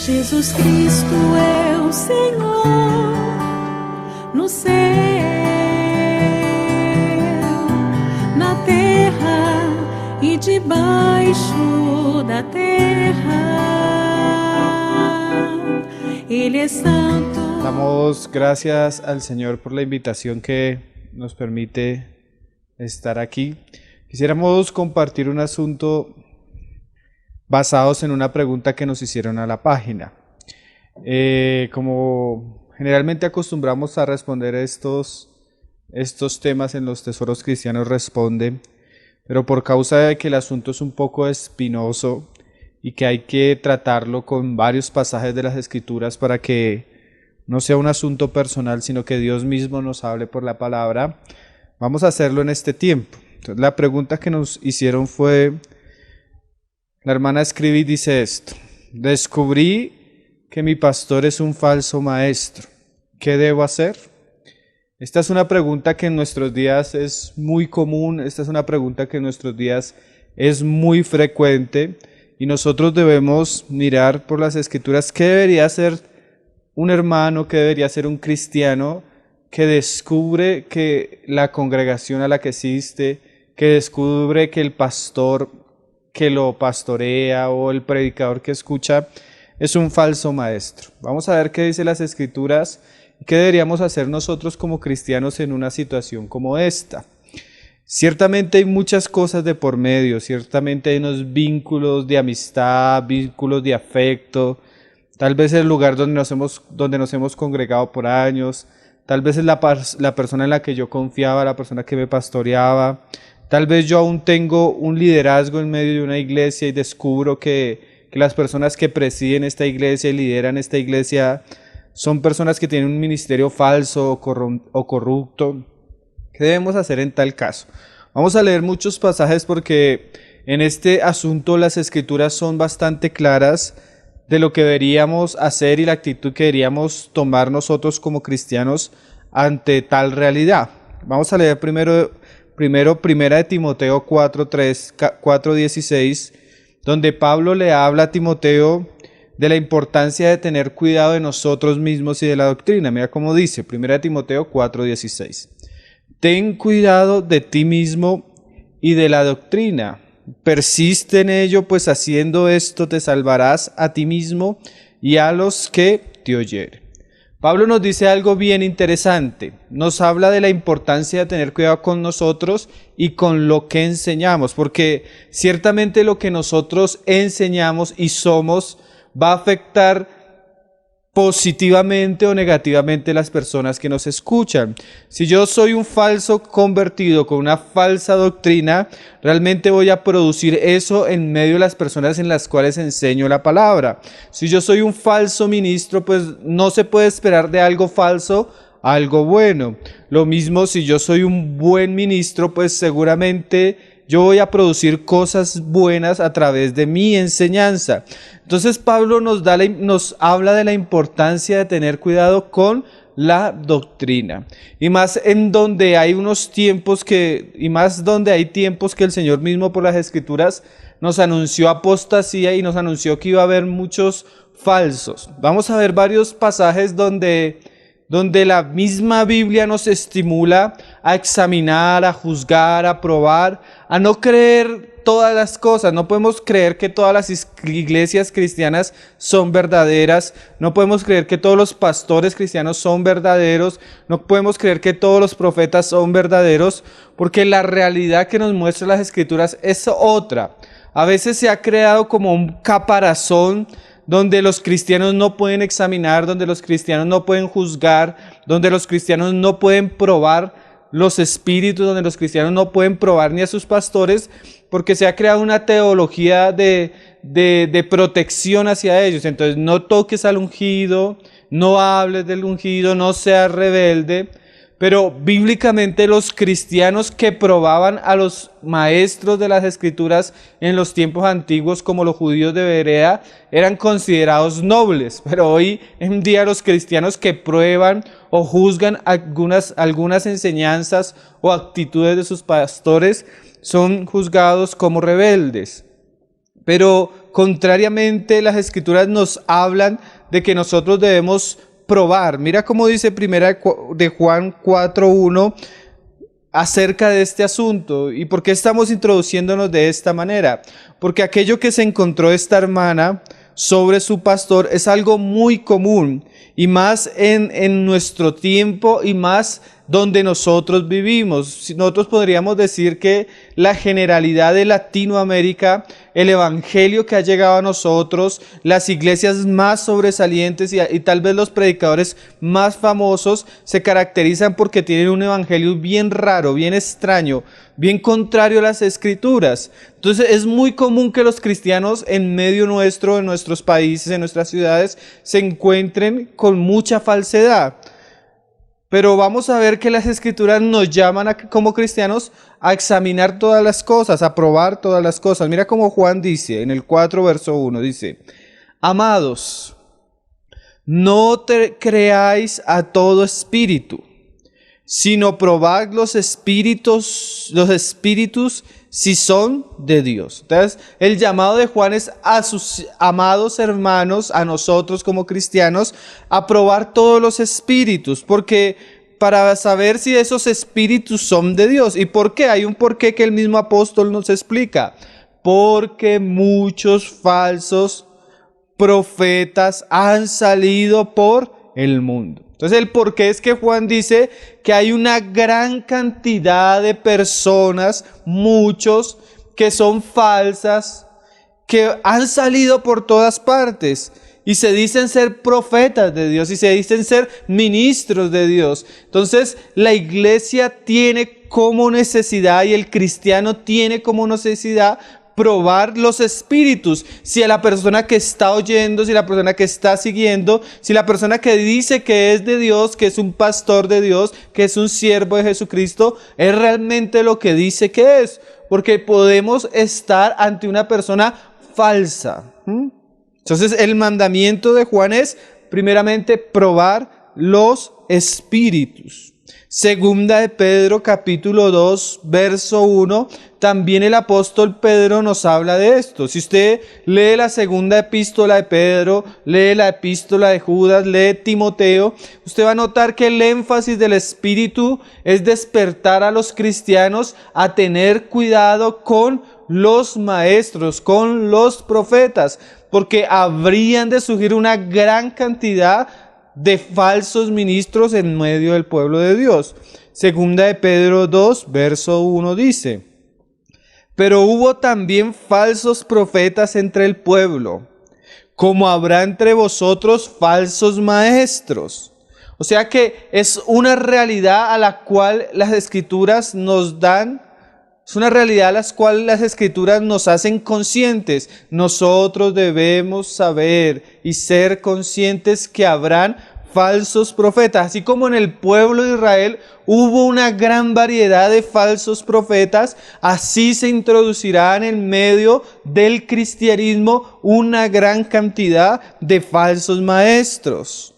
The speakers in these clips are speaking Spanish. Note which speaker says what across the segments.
Speaker 1: Jesus Cristo é o Senhor no céu, na terra e debaixo da terra. Ele é santo.
Speaker 2: Damos gracias al Señor por la invitación que nos permite estar aquí. Quisiéramos compartir un asunto basados en una pregunta que nos hicieron a la página. Como generalmente acostumbramos a responder estos temas en los Tesoros Cristianos Responde, pero por causa de que el asunto es un poco espinoso y que hay que tratarlo con varios pasajes de las Escrituras para que no sea un asunto personal, sino que Dios mismo nos hable por la palabra, vamos a hacerlo en este tiempo. Entonces, la pregunta que nos hicieron fue, la hermana escribe y dice esto: descubrí que mi pastor es un falso maestro. ¿Qué debo hacer? Esta es una pregunta que en nuestros días es muy común, esta es una pregunta que en nuestros días es muy frecuente y nosotros debemos mirar por las Escrituras qué debería hacer un hermano, qué debería ser un cristiano que descubre que la congregación a la que asiste, que descubre que el pastor que lo pastorea o el predicador que escucha es un falso maestro. Vamos a ver qué dice las Escrituras y qué deberíamos hacer nosotros como cristianos en una situación como esta. Ciertamente hay muchas cosas de por medio, ciertamente hay unos vínculos de amistad, vínculos de afecto, tal vez el lugar donde nos hemos congregado por años, tal vez es la persona en la que yo confiaba, la persona que me pastoreaba, tal vez yo aún tengo un liderazgo en medio de una iglesia y descubro que las personas que presiden esta iglesia y lideran esta iglesia son personas que tienen un ministerio falso o corrupto. ¿Qué debemos hacer en tal caso? Vamos a leer muchos pasajes porque en este asunto las Escrituras son bastante claras de lo que deberíamos hacer y la actitud que deberíamos tomar nosotros como cristianos ante tal realidad. Vamos a leer primero Primera de Timoteo 4:16, donde Pablo le habla a Timoteo de la importancia de tener cuidado de nosotros mismos y de la doctrina. Mira cómo dice, 1 Timoteo 4:16. Ten cuidado de ti mismo y de la doctrina. Persiste en ello, pues haciendo esto te salvarás a ti mismo y a los que te oyeren. Pablo nos dice algo bien interesante. Nos habla de la importancia de tener cuidado con nosotros y con lo que enseñamos, porque ciertamente lo que nosotros enseñamos y somos va a afectar positivamente o negativamente las personas que nos escuchan. Si yo soy un falso convertido con una falsa doctrina, realmente voy a producir eso en medio de las personas en las cuales enseño la palabra. Si yo soy un falso ministro, pues no se puede esperar de algo falso algo bueno. Lo mismo si yo soy un buen ministro, pues seguramente yo voy a producir cosas buenas a través de mi enseñanza. Entonces Pablo nos habla de la importancia de tener cuidado con la doctrina. Y más en donde hay tiempos que el Señor mismo por las Escrituras nos anunció apostasía y nos anunció que iba a haber muchos falsos. Vamos a ver varios pasajes donde la misma Biblia nos estimula a examinar, a juzgar, a probar, a no creer todas las cosas. No podemos creer que todas las iglesias cristianas son verdaderas, no podemos creer que todos los pastores cristianos son verdaderos, no podemos creer que todos los profetas son verdaderos, porque la realidad que nos muestran las Escrituras es otra. A veces se ha creado como un caparazón donde los cristianos no pueden examinar, donde los cristianos no pueden juzgar, donde los cristianos no pueden probar los espíritus, donde los cristianos no pueden probar ni a sus pastores, porque se ha creado una teología de protección hacia ellos. Entonces, no toques al ungido, no hables del ungido, no seas rebelde. Pero bíblicamente los cristianos que probaban a los maestros de las Escrituras en los tiempos antiguos, como los judíos de Berea, eran considerados nobles. Pero hoy en día los cristianos que prueban o juzgan algunas enseñanzas o actitudes de sus pastores son juzgados como rebeldes. Pero Contrariamente, las Escrituras nos hablan de que nosotros debemos probar. Mira cómo dice primera de Juan 4:1 acerca de este asunto. ¿Y por qué estamos introduciéndonos de esta manera? Porque aquello que se encontró esta hermana sobre su pastor es algo muy común, y más en nuestro tiempo, y más donde nosotros vivimos. Nosotros podríamos decir que la generalidad de Latinoamérica, el evangelio que ha llegado a nosotros, las iglesias más sobresalientes y tal vez los predicadores más famosos se caracterizan porque tienen un evangelio bien raro, bien extraño, bien contrario a las Escrituras. Entonces es muy común que los cristianos en medio nuestro, en nuestros países, en nuestras ciudades, se encuentren con mucha falsedad. Pero vamos a ver que las Escrituras nos llaman como cristianos a examinar todas las cosas, a probar todas las cosas. Mira cómo Juan dice en el 4 verso 1, dice: amados, no creáis a todo espíritu, sino probad los espíritus si son de Dios. Entonces, el llamado de Juan es a sus amados hermanos, a nosotros como cristianos, a probar todos los espíritus, porque para saber si esos espíritus son de Dios. ¿Y por qué? Hay un porqué que el mismo apóstol nos explica. Porque muchos falsos profetas han salido por el mundo. Entonces el porqué es que Juan dice que hay una gran cantidad de personas, muchos, que son falsas, que han salido por todas partes y se dicen ser profetas de Dios y se dicen ser ministros de Dios. Entonces la iglesia tiene como necesidad y el cristiano tiene como necesidad probar los espíritus, si a la persona que está oyendo, si la persona que está siguiendo, si la persona que dice que es de Dios, que es un pastor de Dios, que es un siervo de Jesucristo, es realmente lo que dice que es, porque podemos estar ante una persona falsa. Entonces el mandamiento de Juan es primeramente probar los espíritus. Segunda de Pedro capítulo 2 verso 1, también el apóstol Pedro nos habla de esto. Si usted lee la segunda epístola de Pedro, lee la epístola de Judas, lee Timoteo, usted va a notar que el énfasis del Espíritu es despertar a los cristianos a tener cuidado con los maestros, con los profetas, porque habrían de surgir una gran cantidad de falsos ministros en medio del pueblo de Dios. Segunda de Pedro 2, verso 1 dice: pero hubo también falsos profetas entre el pueblo, como habrá entre vosotros falsos maestros. O sea que es una realidad a la cual las Escrituras nos dan, es una realidad a la cual las Escrituras nos hacen conscientes. Nosotros debemos saber y ser conscientes que habrán falsos profetas. Así como en el pueblo de Israel hubo una gran variedad de falsos profetas, así se introducirá en medio del cristianismo una gran cantidad de falsos maestros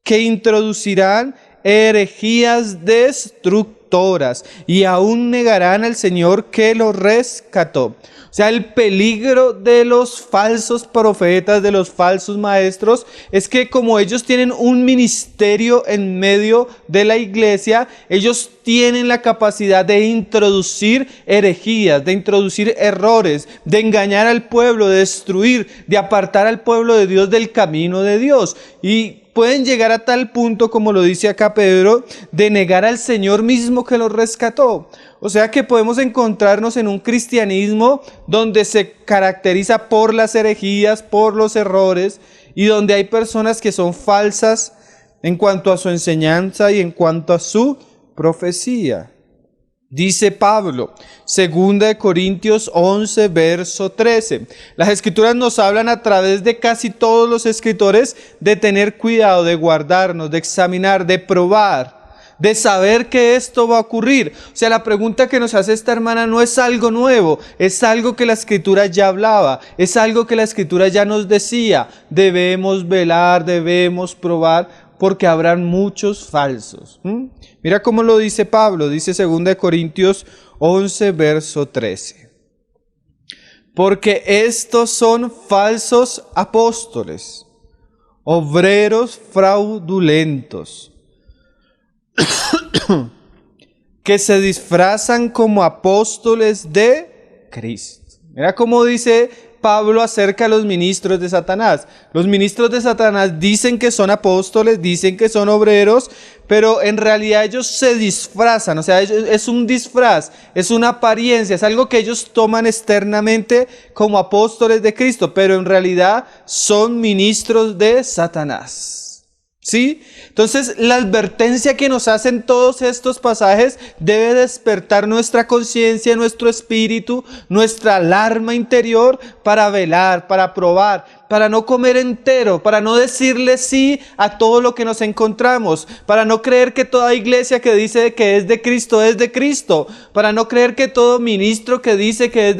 Speaker 2: que introducirán herejías destructoras y aún negarán al Señor que los rescató. O sea, el peligro de los falsos profetas, de los falsos maestros, es que como ellos tienen un ministerio en medio de la iglesia, ellos tienen la capacidad de introducir herejías, de introducir errores, de engañar al pueblo, de destruir, de apartar al pueblo de Dios del camino de Dios. Y pueden llegar a tal punto, como lo dice acá Pedro, de negar al Señor mismo que los rescató. O sea que podemos encontrarnos en un cristianismo donde se caracteriza por las herejías, por los errores, y donde hay personas que son falsas en cuanto a su enseñanza y en cuanto a su profecía. Dice Pablo, 2 Corintios 11, verso 13. Las Escrituras nos hablan a través de casi todos los escritores de tener cuidado, de guardarnos, de examinar, de probar, de saber que esto va a ocurrir. O sea, la pregunta que nos hace esta hermana no es algo nuevo, es algo que la Escritura ya hablaba, es algo que la Escritura ya nos decía. Debemos velar, debemos probar, porque habrán muchos falsos. Mira cómo lo dice Pablo, dice 2 Corintios 11, verso 13. porque estos son falsos apóstoles, obreros fraudulentos, que se disfrazan como apóstoles de Cristo. Mira cómo dice Pablo acerca de los ministros de Satanás. Los ministros de Satanás dicen que son apóstoles, dicen que son obreros, pero en realidad ellos se disfrazan, o sea, es un disfraz, es una apariencia, es algo que ellos toman externamente como apóstoles de Cristo, pero en realidad son ministros de Satanás. ¿Sí? Entonces, la advertencia que nos hacen todos estos pasajes debe despertar nuestra conciencia, nuestro espíritu, nuestra alarma interior para velar, para probar, para no comer entero, para no decirle sí a todo lo que nos encontramos, para no creer que toda iglesia que dice que es de Cristo, para no creer que todo ministro que dice que es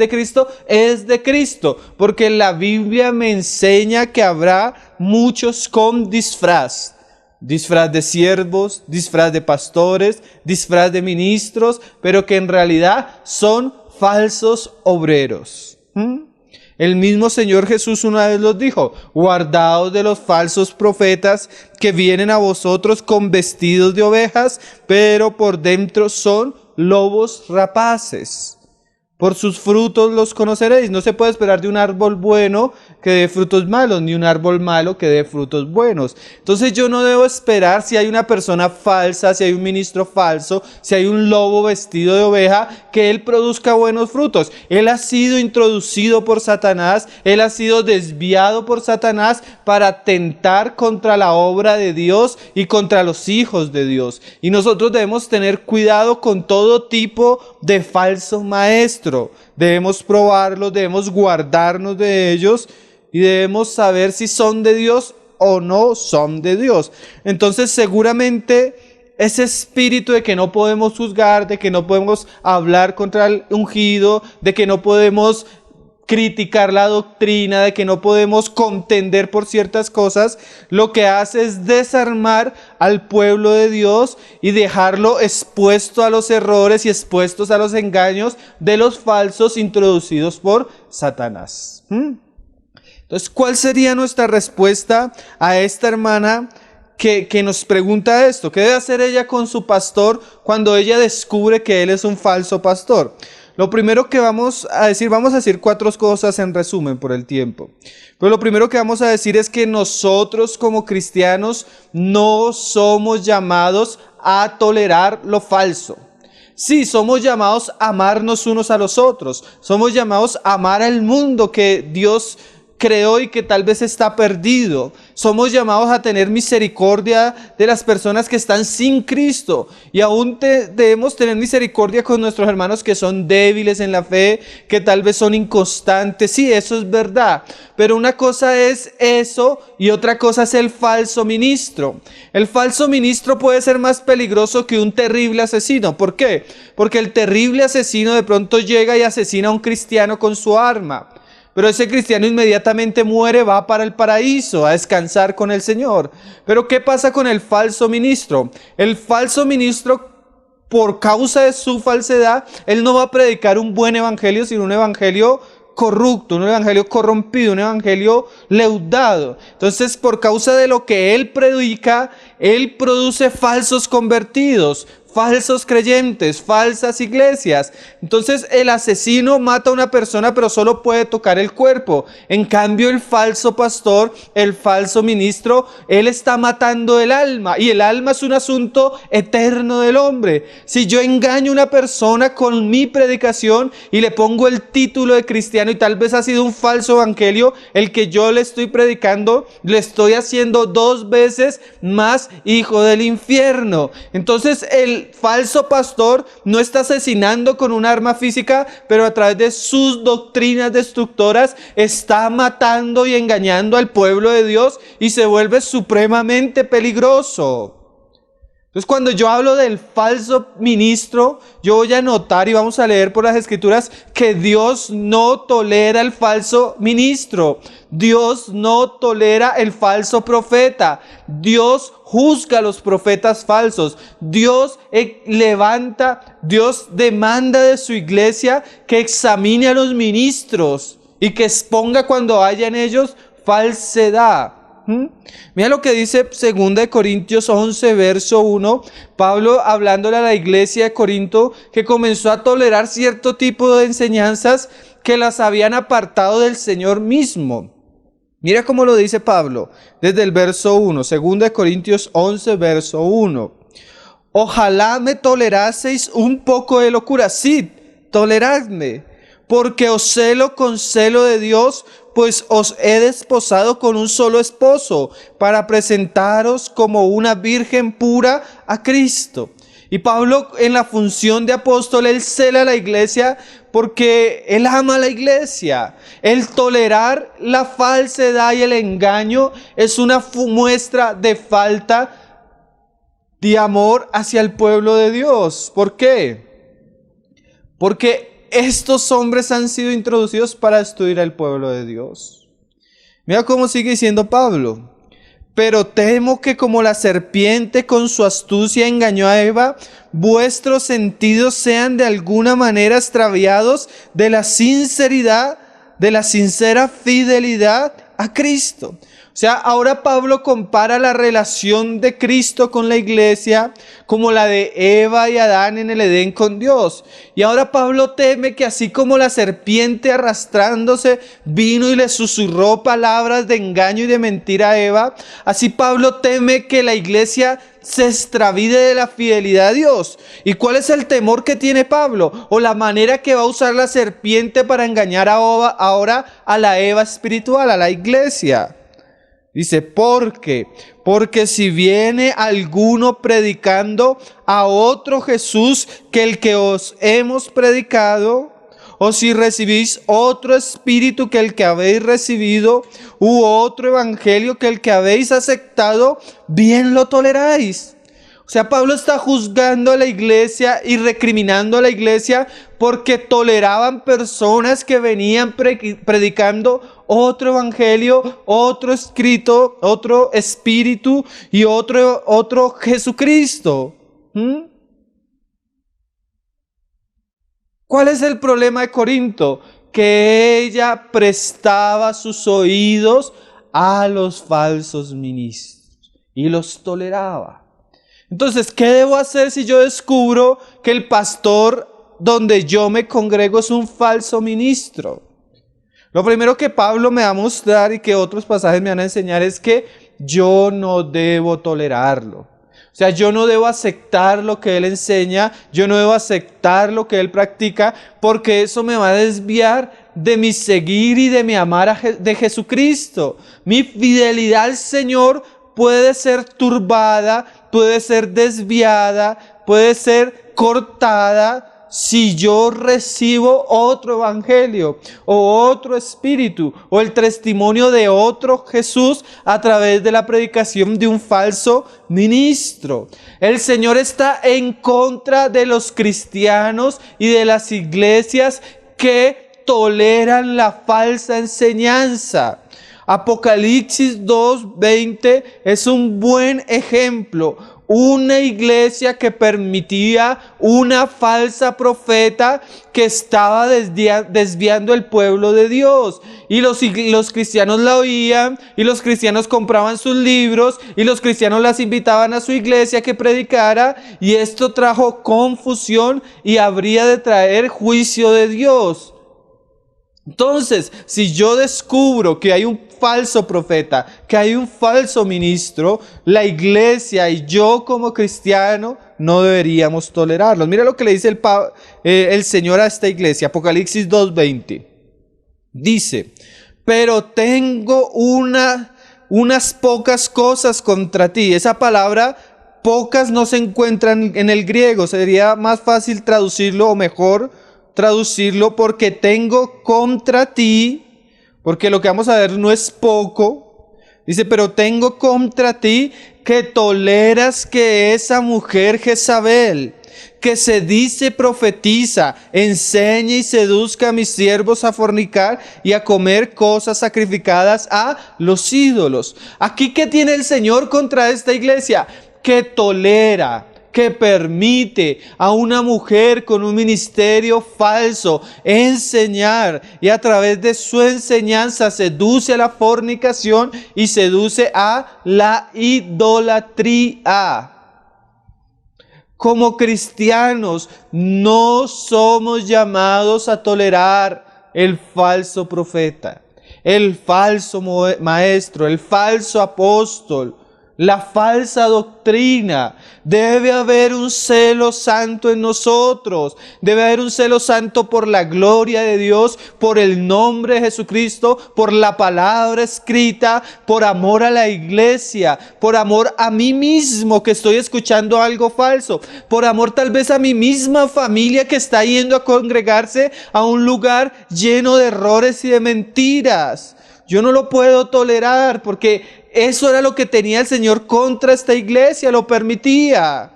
Speaker 2: de Cristo, porque la Biblia me enseña que habrá muchos con disfraz. Disfraz de siervos, disfraz de pastores, disfraz de ministros, pero que en realidad son falsos obreros. El mismo Señor Jesús una vez los dijo: guardaos de los falsos profetas que vienen a vosotros con vestidos de ovejas, pero por dentro son lobos rapaces. Por sus frutos los conoceréis. No se puede esperar de un árbol bueno que dé frutos malos, ni un árbol malo que dé frutos buenos. Entonces yo no debo esperar si hay una persona falsa, si hay un ministro falso, si hay un lobo vestido de oveja, que él produzca buenos frutos. Él ha sido introducido por Satanás, él ha sido desviado por Satanás para tentar contra la obra de Dios y contra los hijos de Dios. Y nosotros debemos tener cuidado con todo tipo de falso maestro. Debemos probarlos, debemos guardarnos de ellos y debemos saber si son de Dios o no son de Dios. Entonces seguramente ese espíritu de que no podemos juzgar, de que no podemos hablar contra el ungido, de que no podemos criticar la doctrina, de que no podemos contender por ciertas cosas, lo que hace es desarmar al pueblo de Dios y dejarlo expuesto a los errores y expuestos a los engaños de los falsos introducidos por Satanás. Entonces, ¿cuál sería nuestra respuesta a esta hermana que nos pregunta esto? ¿Qué debe hacer ella con su pastor cuando ella descubre que él es un falso pastor? Lo primero que vamos a decir 4 cosas en resumen por el tiempo. Pero lo primero que vamos a decir es que nosotros como cristianos no somos llamados a tolerar lo falso. Sí, somos llamados a amarnos unos a los otros. Somos llamados a amar al mundo que Dios creó y que tal vez está perdido. Somos llamados a tener misericordia de las personas que están sin Cristo. Y aún debemos tener misericordia con nuestros hermanos que son débiles en la fe, que tal vez son inconstantes. Sí, eso es verdad. Pero una cosa es eso y otra cosa es el falso ministro. El falso ministro puede ser más peligroso que un terrible asesino. ¿Por qué? Porque el terrible asesino de pronto llega y asesina a un cristiano con su arma. Pero ese cristiano inmediatamente muere, va para el paraíso a descansar con el Señor. Pero ¿qué pasa con el falso ministro? El falso ministro, por causa de su falsedad, él no va a predicar un buen evangelio, sino un evangelio corrupto, un evangelio corrompido, un evangelio leudado. Entonces, por causa de lo que él predica, él produce falsos convertidos, falsos creyentes, falsas iglesias. Entonces el asesino mata a una persona pero solo puede tocar el cuerpo. En cambio el falso pastor, el falso ministro, él está matando el alma, y el alma es un asunto eterno del hombre. Si yo engaño a una persona con mi predicación y le pongo el título de cristiano y tal vez ha sido un falso evangelio el que yo le estoy predicando, le estoy haciendo 2 veces más hijo del infierno. Entonces el falso pastor no está asesinando con un arma física, pero a través de sus doctrinas destructoras está matando y engañando al pueblo de Dios y se vuelve supremamente peligroso. Entonces, cuando yo hablo del falso ministro, yo voy a notar y vamos a leer por las escrituras que Dios no tolera el falso ministro. Dios no tolera el falso profeta. Dios juzga a los profetas falsos. Dios demanda de su iglesia que examine a los ministros y que exponga cuando haya en ellos falsedad. Mira lo que dice 2 Corintios 11, verso 1, Pablo hablándole a la iglesia de Corinto que comenzó a tolerar cierto tipo de enseñanzas que las habían apartado del Señor mismo. Mira cómo lo dice Pablo desde el verso 1, 2 Corintios 11, verso 1. Ojalá me toleraseis un poco de locura, sí, toleradme, porque os celo con celo de Dios, pues os he desposado con un solo esposo, para presentaros como una virgen pura a Cristo. Y Pablo, en la función de apóstol, él cela a la iglesia porque él ama a la iglesia. El tolerar la falsedad y el engaño es una muestra de falta de amor hacia el pueblo de Dios. ¿Por qué? Porque estos hombres han sido introducidos para destruir al pueblo de Dios. Mira cómo sigue diciendo Pablo. Pero temo que como la serpiente con su astucia engañó a Eva, vuestros sentidos sean de alguna manera extraviados de la sinceridad, de la sincera fidelidad a Cristo. O sea, ahora Pablo compara la relación de Cristo con la iglesia como la de Eva y Adán en el Edén con Dios. Y ahora Pablo teme que así como la serpiente arrastrándose vino y le susurró palabras de engaño y de mentira a Eva, así Pablo teme que la iglesia se extravíe de la fidelidad a Dios. ¿Y cuál es el temor que tiene Pablo? O la manera que va a usar la serpiente para engañar ahora a la Eva espiritual, a la iglesia. Dice, porque si viene alguno predicando a otro Jesús que el que os hemos predicado, o si recibís otro espíritu que el que habéis recibido, u otro evangelio que el que habéis aceptado, bien lo toleráis. O sea, Pablo está juzgando a la iglesia y recriminando a la iglesia porque toleraban personas que venían predicando otro evangelio, otro escrito, otro espíritu y otro Jesucristo. ¿Cuál es el problema de Corinto? Que ella prestaba sus oídos a los falsos ministros y los toleraba. Entonces, ¿qué debo hacer si yo descubro que el pastor donde yo me congrego es un falso ministro? Lo primero que Pablo me va a mostrar y que otros pasajes me van a enseñar es que yo no debo tolerarlo. O sea, yo no debo aceptar lo que él enseña, yo no debo aceptar lo que él practica, porque eso me va a desviar de mi seguir y de mi amar de Jesucristo. Mi fidelidad al Señor puede ser turbada, puede ser desviada, puede ser cortada si yo recibo otro evangelio o otro espíritu o el testimonio de otro Jesús a través de la predicación de un falso ministro. El Señor está en contra de los cristianos y de las iglesias que toleran la falsa enseñanza. Apocalipsis 2:20 es un buen ejemplo. Una iglesia que permitía una falsa profeta que estaba desviando el pueblo de Dios. Y los cristianos la oían, y los cristianos compraban sus libros, y los cristianos las invitaban a su iglesia que predicara, y esto trajo confusión y habría de traer juicio de Dios. Entonces, si yo descubro que hay un falso profeta, que hay un falso ministro, la iglesia y yo como cristiano no deberíamos tolerarlos. Mira lo que le dice el Señor a esta iglesia, Apocalipsis 2:20. Dice, pero tengo unas pocas cosas contra ti. Esa palabra pocas no se encuentran en el griego. Sería más fácil traducirlo o mejor traducirlo porque tengo contra ti, porque lo que vamos a ver no es poco. Dice, pero tengo contra ti que toleras que esa mujer Jezabel, que se dice profetiza, enseñe y seduzca a mis siervos a fornicar y a comer cosas sacrificadas a los ídolos. Aquí, ¿qué tiene el Señor contra esta iglesia? Que tolera, que permite a una mujer con un ministerio falso enseñar y a través de su enseñanza seduce a la fornicación y seduce a la idolatría. Como cristianos no somos llamados a tolerar el falso profeta, el falso maestro, el falso apóstol, la falsa doctrina. Debe haber un celo santo en nosotros. Debe haber un celo santo por la gloria de Dios, por el nombre de Jesucristo, por la palabra escrita, por amor a la iglesia, por amor a mí mismo que estoy escuchando algo falso, por amor tal vez a mi misma familia que está yendo a congregarse a un lugar lleno de errores y de mentiras. Yo no lo puedo tolerar porque eso era lo que tenía el Señor contra esta iglesia, lo permitía.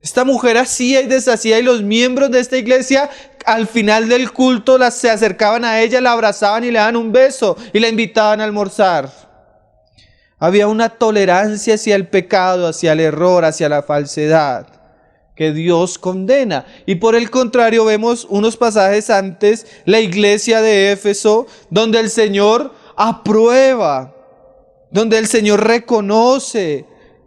Speaker 2: Esta mujer hacía y deshacía y los miembros de esta iglesia al final del culto se acercaban a ella, la abrazaban y le daban un beso y la invitaban a almorzar. Había una tolerancia hacia el pecado, hacia el error, hacia la falsedad que Dios condena. Y por el contrario vemos unos pasajes antes, la iglesia de Éfeso, donde el Señor aprueba, donde el Señor reconoce,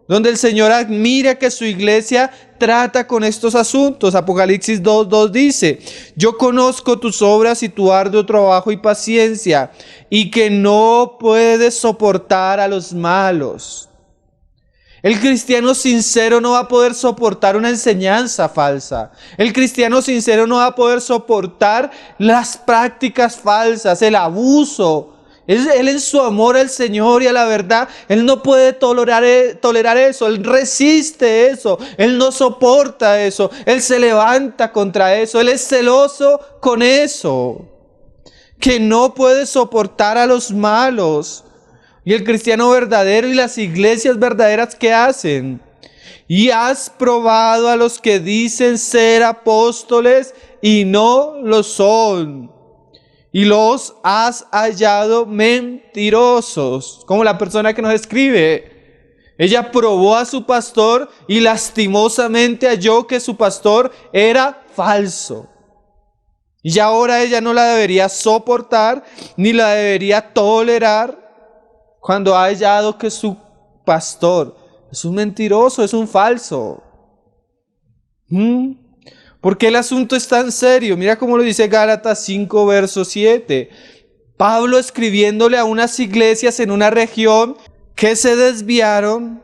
Speaker 2: donde el Señor admira que su iglesia trata con estos asuntos. Apocalipsis 2:2 dice: yo conozco tus obras y tu arduo trabajo y paciencia, y que no puedes soportar a los malos. El cristiano sincero no va a poder soportar una enseñanza falsa. El cristiano sincero no va a poder soportar las prácticas falsas, el abuso. Él en su amor al Señor y a la verdad, Él no puede tolerar eso. Él resiste eso. Él no soporta eso. Él se levanta contra eso. Él es celoso con eso. Que no puede soportar a los malos. Y el cristiano verdadero y las iglesias verdaderas, ¿qué hacen? Y has probado a los que dicen ser apóstoles y no lo son. Y los has hallado mentirosos. Como la persona que nos escribe. Ella probó a su pastor y lastimosamente halló que su pastor era falso. Y ahora ella no la debería soportar ni la debería tolerar cuando ha hallado que su pastor es un mentiroso, es un falso. ¿Por qué el asunto es tan serio? Mira cómo lo dice Gálatas 5, verso 7. Pablo escribiéndole a unas iglesias en una región que se desviaron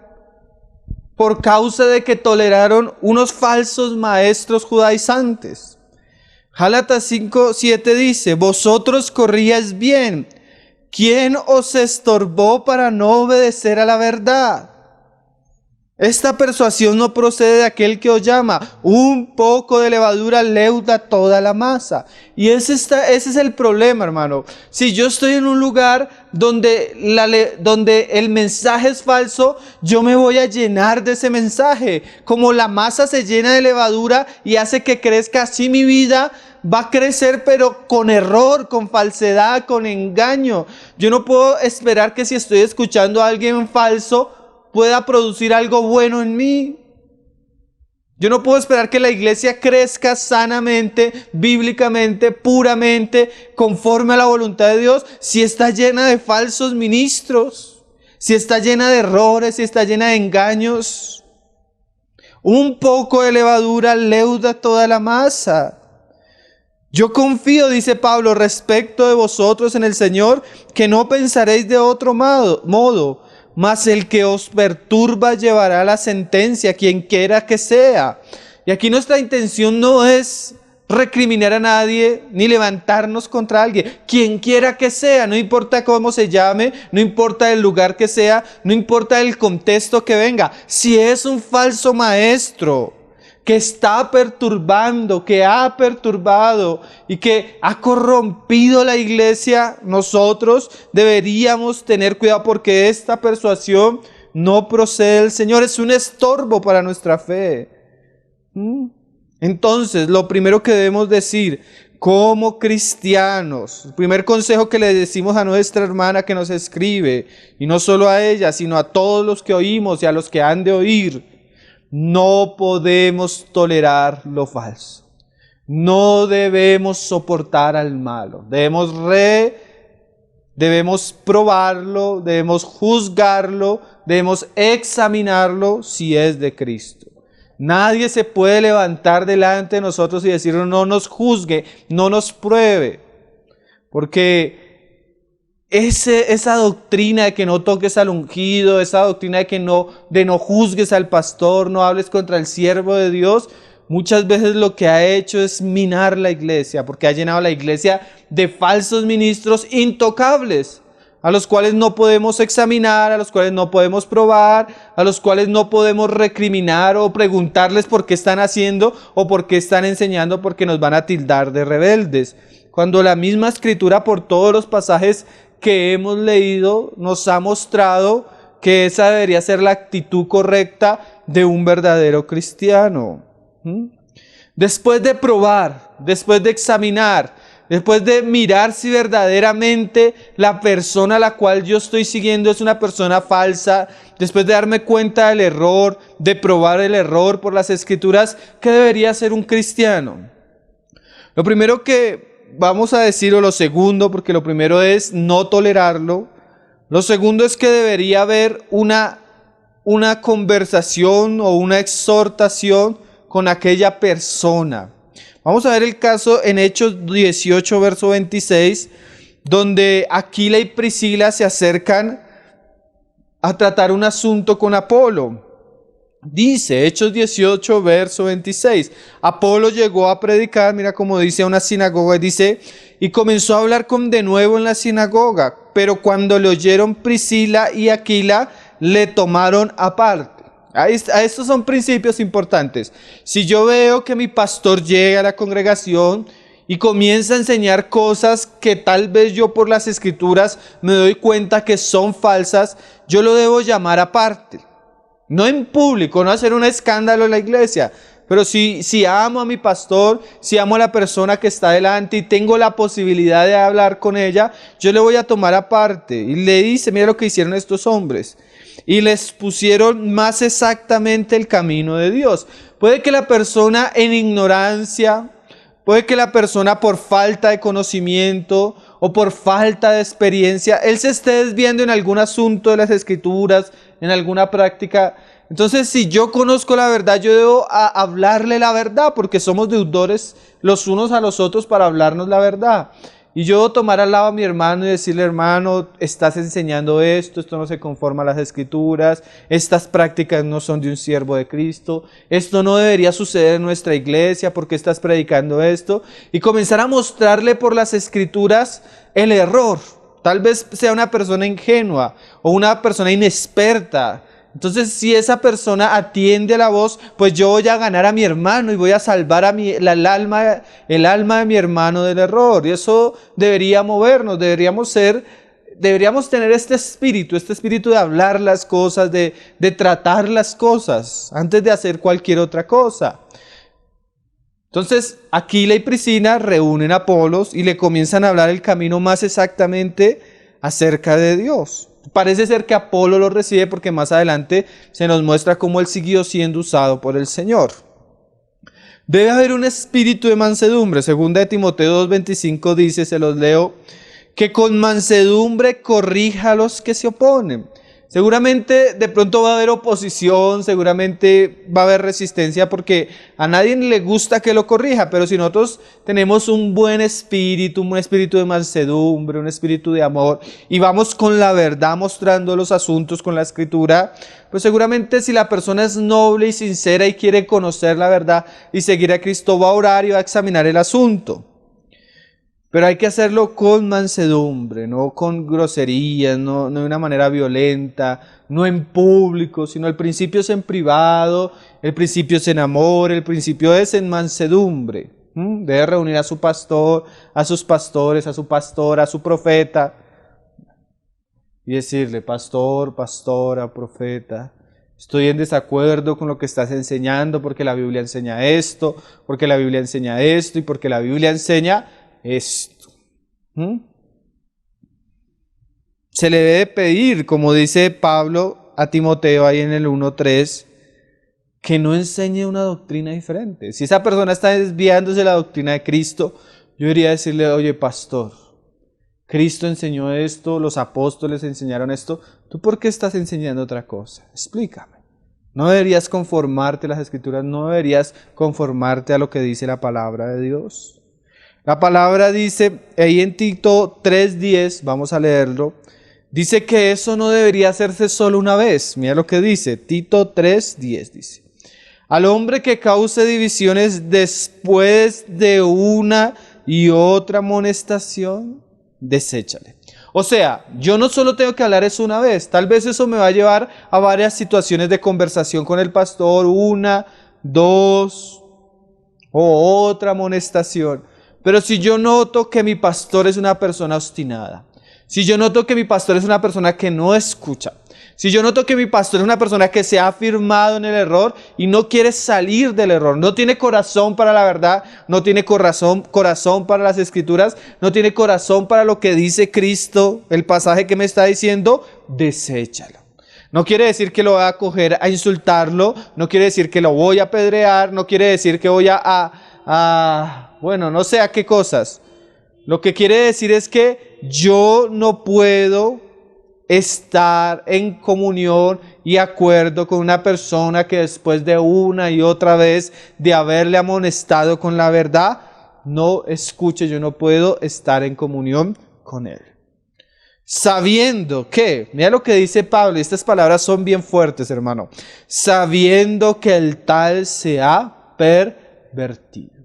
Speaker 2: por causa de que toleraron unos falsos maestros judaizantes. Gálatas 5, 7 dice: vosotros corríais bien. ¿Quién os estorbó para no obedecer a la verdad? Esta persuasión no procede de aquel que os llama. Un poco de levadura leuda toda la masa. Y ese es el problema, hermano. Si yo estoy en un lugar donde el mensaje es falso, yo me voy a llenar de ese mensaje. Como la masa se llena de levadura y hace que crezca, así mi vida va a crecer, pero con error, con falsedad, con engaño. Yo no puedo esperar que si estoy escuchando a alguien falso, pueda producir algo bueno en mí. Yo no puedo esperar que la iglesia crezca sanamente, bíblicamente, puramente, conforme a la voluntad de Dios, si está llena de falsos ministros, si está llena de errores, si está llena de engaños. Un poco de levadura leuda toda la masa. Yo confío, dice Pablo, respecto de vosotros en el Señor, que no pensaréis de otro modo, mas el que os perturba llevará la sentencia, quien quiera que sea. Y aquí nuestra intención no es recriminar a nadie, ni levantarnos contra alguien. Quien quiera que sea, no importa cómo se llame, no importa el lugar que sea, no importa el contexto que venga. Si es un falso maestro que está perturbando, que ha perturbado y que ha corrompido la iglesia, nosotros deberíamos tener cuidado porque esta persuasión no procede del Señor, es un estorbo para nuestra fe. Entonces, lo primero que debemos decir como cristianos, el primer consejo que le decimos a nuestra hermana que nos escribe, y no solo a ella, sino a todos los que oímos y a los que han de oír: No podemos tolerar lo falso. No debemos soportar al malo. Debemos probarlo, debemos juzgarlo, debemos examinarlo si es de Cristo. Nadie se puede levantar delante de nosotros y decir no nos juzgue, no nos pruebe. Porque esa doctrina de que no toques al ungido, esa doctrina de no juzgues al pastor, no hables contra el siervo de Dios, muchas veces lo que ha hecho es minar la iglesia, porque ha llenado la iglesia de falsos ministros intocables, a los cuales no podemos examinar, a los cuales no podemos probar, a los cuales no podemos recriminar o preguntarles por qué están haciendo o por qué están enseñando, porque nos van a tildar de rebeldes. Cuando la misma Escritura, por todos los pasajes que hemos leído, nos ha mostrado que esa debería ser la actitud correcta de un verdadero cristiano. Después de probar, después de examinar, después de mirar si verdaderamente la persona a la cual yo estoy siguiendo es una persona falsa, después de darme cuenta del error, de probar el error por las Escrituras, ¿qué debería hacer un cristiano? Lo primero que vamos a decir, o lo segundo, porque lo primero es no tolerarlo, lo segundo es que debería haber una conversación o una exhortación con aquella persona. Vamos a ver el caso en Hechos 18, verso 26, donde Aquila y Priscila se acercan a tratar un asunto con Apolo. Dice, Hechos 18, verso 26, Apolo llegó a predicar, mira cómo dice, a una sinagoga, dice, y comenzó a hablar de nuevo en la sinagoga, pero cuando le oyeron Priscila y Aquila, le tomaron aparte. Estos son principios importantes. Si yo veo que mi pastor llega a la congregación y comienza a enseñar cosas que tal vez yo por las Escrituras me doy cuenta que son falsas, yo lo debo llamar aparte. No en público, no hacer un escándalo en la iglesia, pero si amo a mi pastor, si amo a la persona que está delante y tengo la posibilidad de hablar con ella, yo le voy a tomar aparte. Y le dice, mira lo que hicieron estos hombres. Y les pusieron más exactamente el camino de Dios. Puede que la persona en ignorancia, puede que la persona por falta de conocimiento o por falta de experiencia, él se esté desviando en algún asunto de las Escrituras, en alguna práctica. Entonces, si yo conozco la verdad, yo debo hablarle la verdad, porque somos deudores los unos a los otros para hablarnos la verdad. Y yo tomar al lado a mi hermano y decirle, hermano, estás enseñando esto no se conforma a las Escrituras, estas prácticas no son de un siervo de Cristo, esto no debería suceder en nuestra iglesia, ¿por qué estás predicando esto? Y comenzar a mostrarle por las Escrituras el error. Tal vez sea una persona ingenua o una persona inexperta. Entonces, si esa persona atiende a la voz, pues yo voy a ganar a mi hermano y voy a salvar el alma de mi hermano del error. Y eso debería movernos, deberíamos tener este espíritu de hablar las cosas, de tratar las cosas antes de hacer cualquier otra cosa. Entonces, Aquila y Priscila reúnen a Apolos y le comienzan a hablar el camino más exactamente acerca de Dios. Parece ser que Apolo lo recibe porque más adelante se nos muestra cómo él siguió siendo usado por el Señor. Debe haber un espíritu de mansedumbre. Segunda de Timoteo 2:25 dice, se los leo, que con mansedumbre corrija a los que se oponen. Seguramente de pronto va a haber oposición, seguramente va a haber resistencia porque a nadie le gusta que lo corrija, pero si nosotros tenemos un buen espíritu, un espíritu de mansedumbre, un espíritu de amor y vamos con la verdad mostrando los asuntos con la Escritura, pues seguramente si la persona es noble y sincera y quiere conocer la verdad y seguir a Cristo, va a orar y va a examinar el asunto. Pero hay que hacerlo con mansedumbre, no con groserías, no de una manera violenta, no en público, sino el principio es en privado, el principio es en amor, el principio es en mansedumbre. Debe reunir a su pastor, a sus pastores, a su pastora, a su profeta y decirle, pastor, pastora, profeta, estoy en desacuerdo con lo que estás enseñando porque la Biblia enseña esto, porque la Biblia enseña esto y porque la Biblia enseña esto. Se le debe pedir, como dice Pablo a Timoteo ahí en el 1:3, que no enseñe una doctrina diferente. Si esa persona está desviándose de la doctrina de Cristo, yo iría a decirle, oye, pastor, Cristo enseñó esto, los apóstoles enseñaron esto, ¿tú por qué estás enseñando otra cosa? Explícame. No deberías conformarte a las Escrituras, no deberías conformarte a lo que dice la palabra de Dios. La palabra dice, ahí en Tito 3:10, vamos a leerlo, dice que eso no debería hacerse solo una vez. Mira lo que dice, Tito 3:10 dice. Al hombre que cause divisiones después de una y otra amonestación, deséchale. O sea, yo no solo tengo que hablar eso una vez, tal vez eso me va a llevar a varias situaciones de conversación con el pastor, una, dos o otra amonestación. Pero si yo noto que mi pastor es una persona obstinada, si yo noto que mi pastor es una persona que no escucha, si yo noto que mi pastor es una persona que se ha afirmado en el error y no quiere salir del error, no tiene corazón para la verdad, no tiene corazón para las Escrituras, no tiene corazón para lo que dice Cristo, el pasaje que me está diciendo, deséchalo. No quiere decir que lo voy a coger a insultarlo, no quiere decir que lo voy a apedrear, no quiere decir que voy bueno, no sé a qué cosas. Lo que quiere decir es que yo no puedo estar en comunión y acuerdo con una persona que después de una y otra vez de haberle amonestado con la verdad, no escuche, yo no puedo estar en comunión con él. Sabiendo que, mira lo que dice Pablo, y estas palabras son bien fuertes, hermano, sabiendo que el tal se ha pervertido.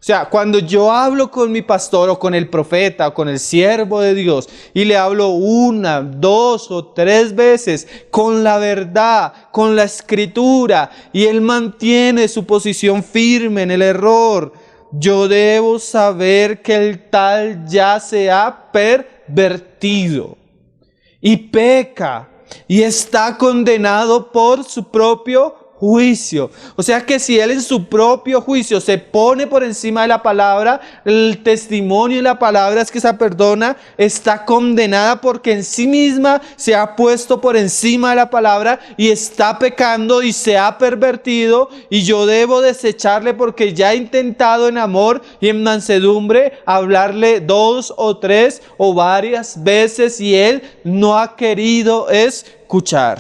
Speaker 2: O sea, cuando yo hablo con mi pastor o con el profeta o con el siervo de Dios y le hablo una, dos o tres veces con la verdad, con la Escritura, y él mantiene su posición firme en el error, yo debo saber que el tal ya se ha pervertido y peca y está condenado por su propio juicio. O sea que si él en su propio juicio se pone por encima de la palabra, el testimonio y la palabra es que esa persona está condenada porque en sí misma se ha puesto por encima de la palabra y está pecando y se ha pervertido, y yo debo desecharle porque ya he intentado en amor y en mansedumbre hablarle dos o tres o varias veces y él no ha querido escuchar.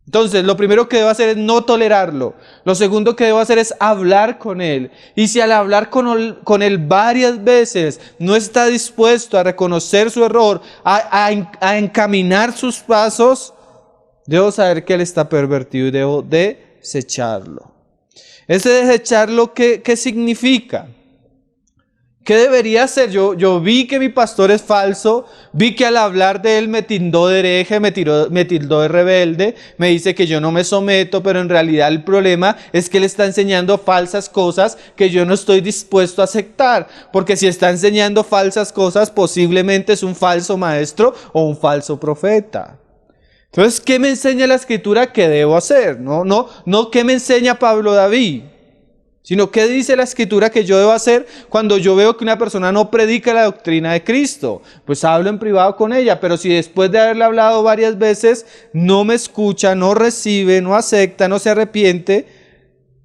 Speaker 2: Entonces, lo primero que debo hacer es no tolerarlo. Lo segundo que debo hacer es hablar con él. Y si al hablar con él varias veces no está dispuesto a reconocer su error, a encaminar sus pasos, debo saber que él está pervertido y debo desecharlo. Ese desecharlo, ¿qué significa? ¿Qué debería hacer? Yo vi que mi pastor es falso, vi que al hablar de él me tildó de hereje, me tildó de rebelde, me dice que yo no me someto, pero en realidad el problema es que él está enseñando falsas cosas que yo no estoy dispuesto a aceptar, porque si está enseñando falsas cosas, posiblemente es un falso maestro o un falso profeta. Entonces, ¿qué me enseña la Escritura que debo hacer? No, ¿qué me enseña Pablo David? Sino qué dice la Escritura que yo debo hacer cuando yo veo que una persona no predica la doctrina de Cristo. Pues hablo en privado con ella, pero si después de haberle hablado varias veces no me escucha, no recibe, no acepta, no se arrepiente,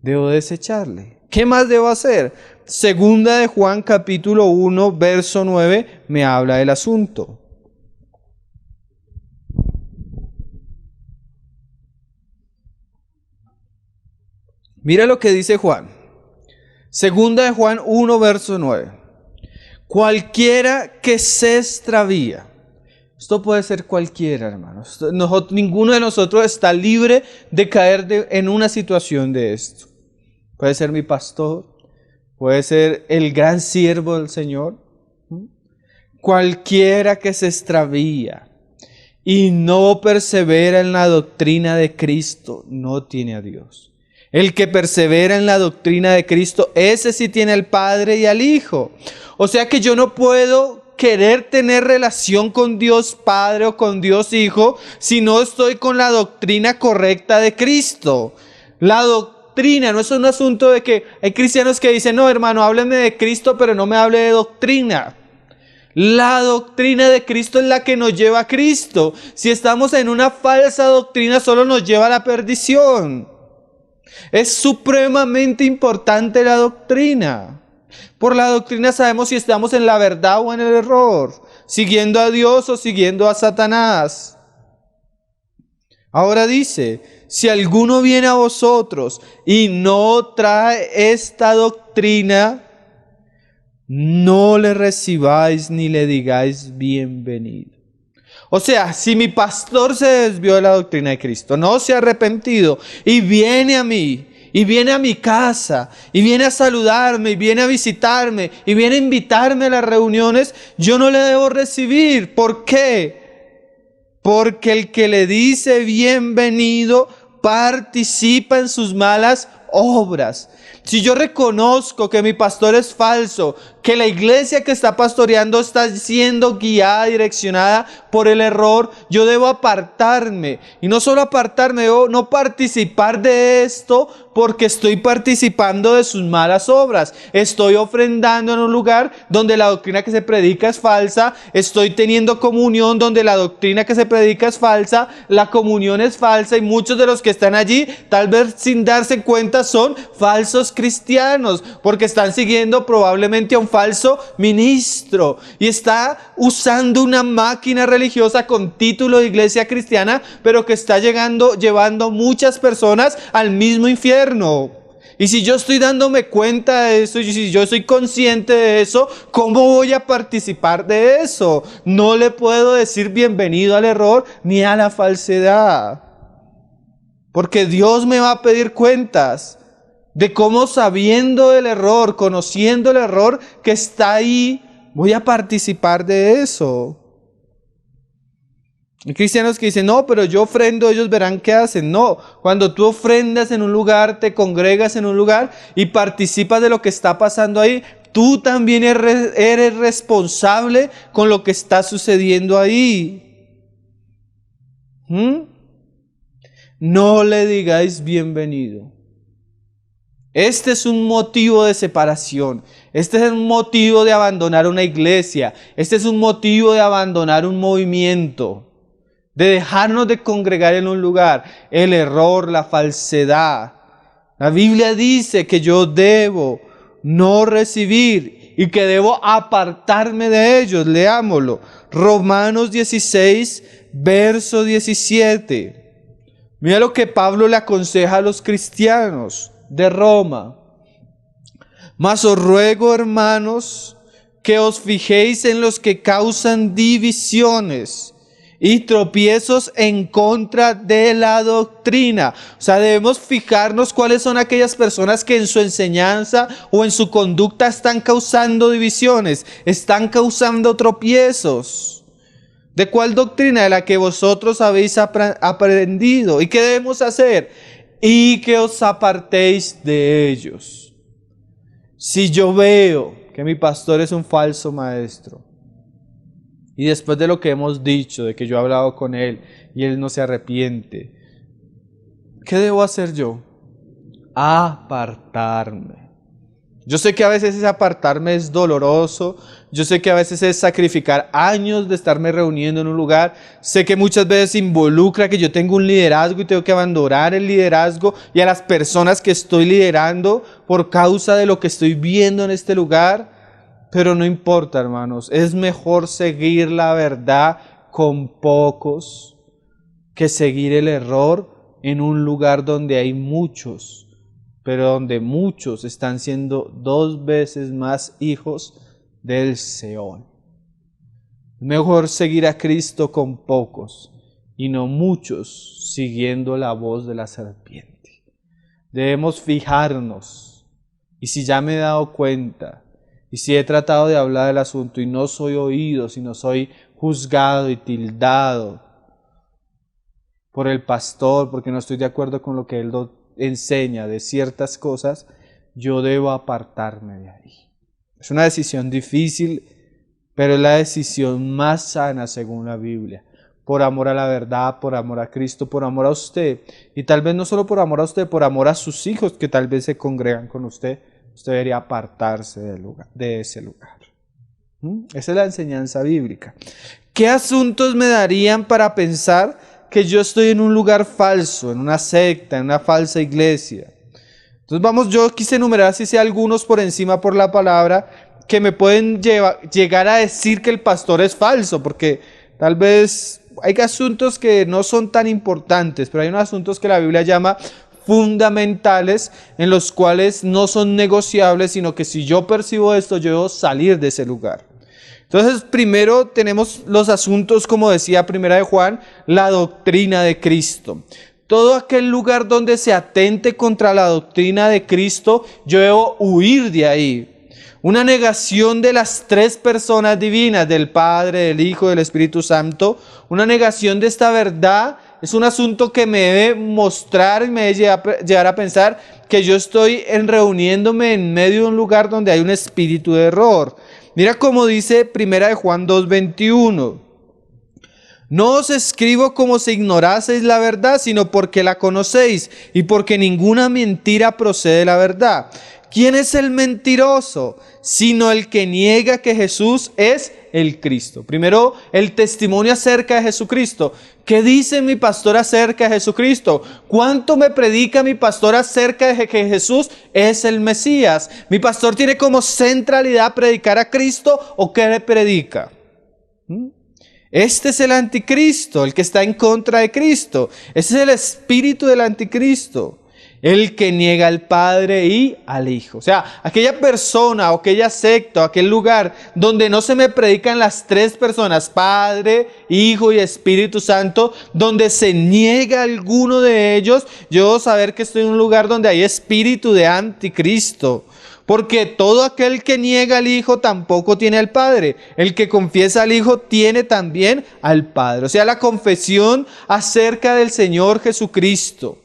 Speaker 2: debo desecharle. ¿Qué más debo hacer? Segunda de Juan capítulo 1 verso 9 me habla del asunto. Mira lo que dice Juan. Segunda de Juan 1, verso 9. Cualquiera que se extravía. Esto puede ser cualquiera, hermanos. Ninguno de nosotros está libre de caer en una situación de esto. Puede ser mi pastor, puede ser el gran siervo del Señor. Cualquiera que se extravía y no persevera en la doctrina de Cristo, no tiene a Dios. El que persevera en la doctrina de Cristo, ese sí tiene al Padre y al Hijo. O sea que yo no puedo querer tener relación con Dios Padre o con Dios Hijo si no estoy con la doctrina correcta de Cristo. La doctrina no es un asunto de que hay cristianos que dicen, no hermano, hábleme de Cristo, pero no me hable de doctrina. La doctrina de Cristo es la que nos lleva a Cristo. Si estamos en una falsa doctrina, solo nos lleva a la perdición. Es supremamente importante la doctrina. Por la doctrina sabemos si estamos en la verdad o en el error, siguiendo a Dios o siguiendo a Satanás. Ahora dice, si alguno viene a vosotros y no trae esta doctrina, no le recibáis ni le digáis bienvenido. O sea, si mi pastor se desvió de la doctrina de Cristo, no se ha arrepentido y viene a mí, y viene a mi casa, y viene a saludarme, y viene a visitarme, y viene a invitarme a las reuniones, yo no le debo recibir. ¿Por qué? Porque el que le dice bienvenido participa en sus malas obras. Si yo reconozco que mi pastor es falso, que la iglesia que está pastoreando está siendo guiada, direccionada por el error, yo debo apartarme. Y no solo apartarme, debo no participar de esto porque estoy participando de sus malas obras. Estoy ofrendando en un lugar donde la doctrina que se predica es falsa. Estoy teniendo comunión donde la doctrina que se predica es falsa. La comunión es falsa y muchos de los que están allí, tal vez sin darse cuenta, son falsos cristianos porque están siguiendo probablemente a un falso ministro y está usando una máquina religiosa con título de iglesia cristiana, pero que está llevando muchas personas al mismo infierno. Y si yo estoy dándome cuenta de eso, y si yo soy consciente de eso, ¿cómo voy a participar de eso? No le puedo decir bienvenido al error ni a la falsedad, porque Dios me va a pedir cuentas de cómo, sabiendo el error, conociendo el error que está ahí, voy a participar de eso. Hay cristianos que dicen, no, pero yo ofrendo, ellos verán qué hacen. No, cuando tú ofrendas en un lugar, te congregas en un lugar y participas de lo que está pasando ahí, tú también eres responsable con lo que está sucediendo ahí. No le digáis bienvenido. Este es un motivo de separación. Este es un motivo de abandonar una iglesia. Este es un motivo de abandonar un movimiento. De dejarnos de congregar en un lugar. El error, la falsedad. La Biblia dice que yo debo no recibir y que debo apartarme de ellos. Leámoslo. Romanos 16, verso 17. Mira lo que Pablo le aconseja a los cristianos de Roma. Mas os ruego, hermanos, que os fijéis en los que causan divisiones y tropiezos en contra de la doctrina. O sea, debemos fijarnos cuáles son aquellas personas que en su enseñanza o en su conducta están causando divisiones, están causando tropiezos. ¿De cuál doctrina? De la que vosotros habéis aprendido. ¿Y qué debemos hacer? Y que os apartéis de ellos. Si yo veo que mi pastor es un falso maestro, y después de lo que hemos dicho, de que yo he hablado con él y él no se arrepiente, ¿qué debo hacer yo? Apartarme. Yo sé que a veces ese apartarme es doloroso, yo sé que a veces es sacrificar años de estarme reuniendo en un lugar, sé que muchas veces involucra que yo tengo un liderazgo y tengo que abandonar el liderazgo y a las personas que estoy liderando por causa de lo que estoy viendo en este lugar, pero no importa, hermanos, es mejor seguir la verdad con pocos que seguir el error en un lugar donde hay muchos, pero donde muchos están siendo 2 veces más hijos del Seol. Mejor seguir a Cristo con pocos y no muchos siguiendo la voz de la serpiente. Debemos fijarnos, y si ya me he dado cuenta, y si he tratado de hablar del asunto y no soy oído, sino soy juzgado y tildado por el pastor, porque no estoy de acuerdo con lo que él enseña de ciertas cosas, yo debo apartarme de ahí. Es una decisión difícil, pero es la decisión más sana según la Biblia. Por amor a la verdad, por amor a Cristo, por amor a usted. Y tal vez no solo por amor a usted, por amor a sus hijos que tal vez se congregan con usted. Usted debería apartarse de ese lugar. Esa es la enseñanza bíblica. ¿Qué asuntos me darían para pensar que yo estoy en un lugar falso, en una secta, en una falsa iglesia? Entonces vamos, yo quise enumerar si sea algunos por encima por la palabra que me pueden llegar a decir que el pastor es falso, porque tal vez hay asuntos que no son tan importantes, pero hay unos asuntos que la Biblia llama fundamentales, en los cuales no son negociables, sino que si yo percibo esto, yo debo salir de ese lugar. Entonces, primero tenemos los asuntos, como decía Primera de Juan, la doctrina de Cristo. Todo aquel lugar donde se atente contra la doctrina de Cristo, yo debo huir de ahí. Una negación de las tres personas divinas, del Padre, del Hijo, del Espíritu Santo. Una negación de esta verdad es un asunto que me debe mostrar y me debe llevar a pensar que yo estoy reuniéndome en medio de un lugar donde hay un espíritu de error. Mira cómo dice Primera de Juan 2:21. No os escribo como si ignoraseis la verdad, sino porque la conocéis y porque ninguna mentira procede de la verdad. ¿Quién es el mentiroso? Sino el que niega que Jesús es el Cristo. Primero, el testimonio acerca de Jesucristo. ¿Qué dice mi pastor acerca de Jesucristo? ¿Cuánto me predica mi pastor acerca de que Jesús es el Mesías? ¿Mi pastor tiene como centralidad predicar a Cristo o qué le predica? Este es el anticristo, el que está en contra de Cristo. Ese es el espíritu del anticristo. El que niega al Padre y al Hijo. O sea, aquella persona o aquella secta o aquel lugar donde no se me predican las tres personas, Padre, Hijo y Espíritu Santo, donde se niega alguno de ellos, yo debo saber que estoy en un lugar donde hay espíritu de anticristo. Porque todo aquel que niega al Hijo tampoco tiene al Padre. El que confiesa al Hijo tiene también al Padre. O sea, la confesión acerca del Señor Jesucristo,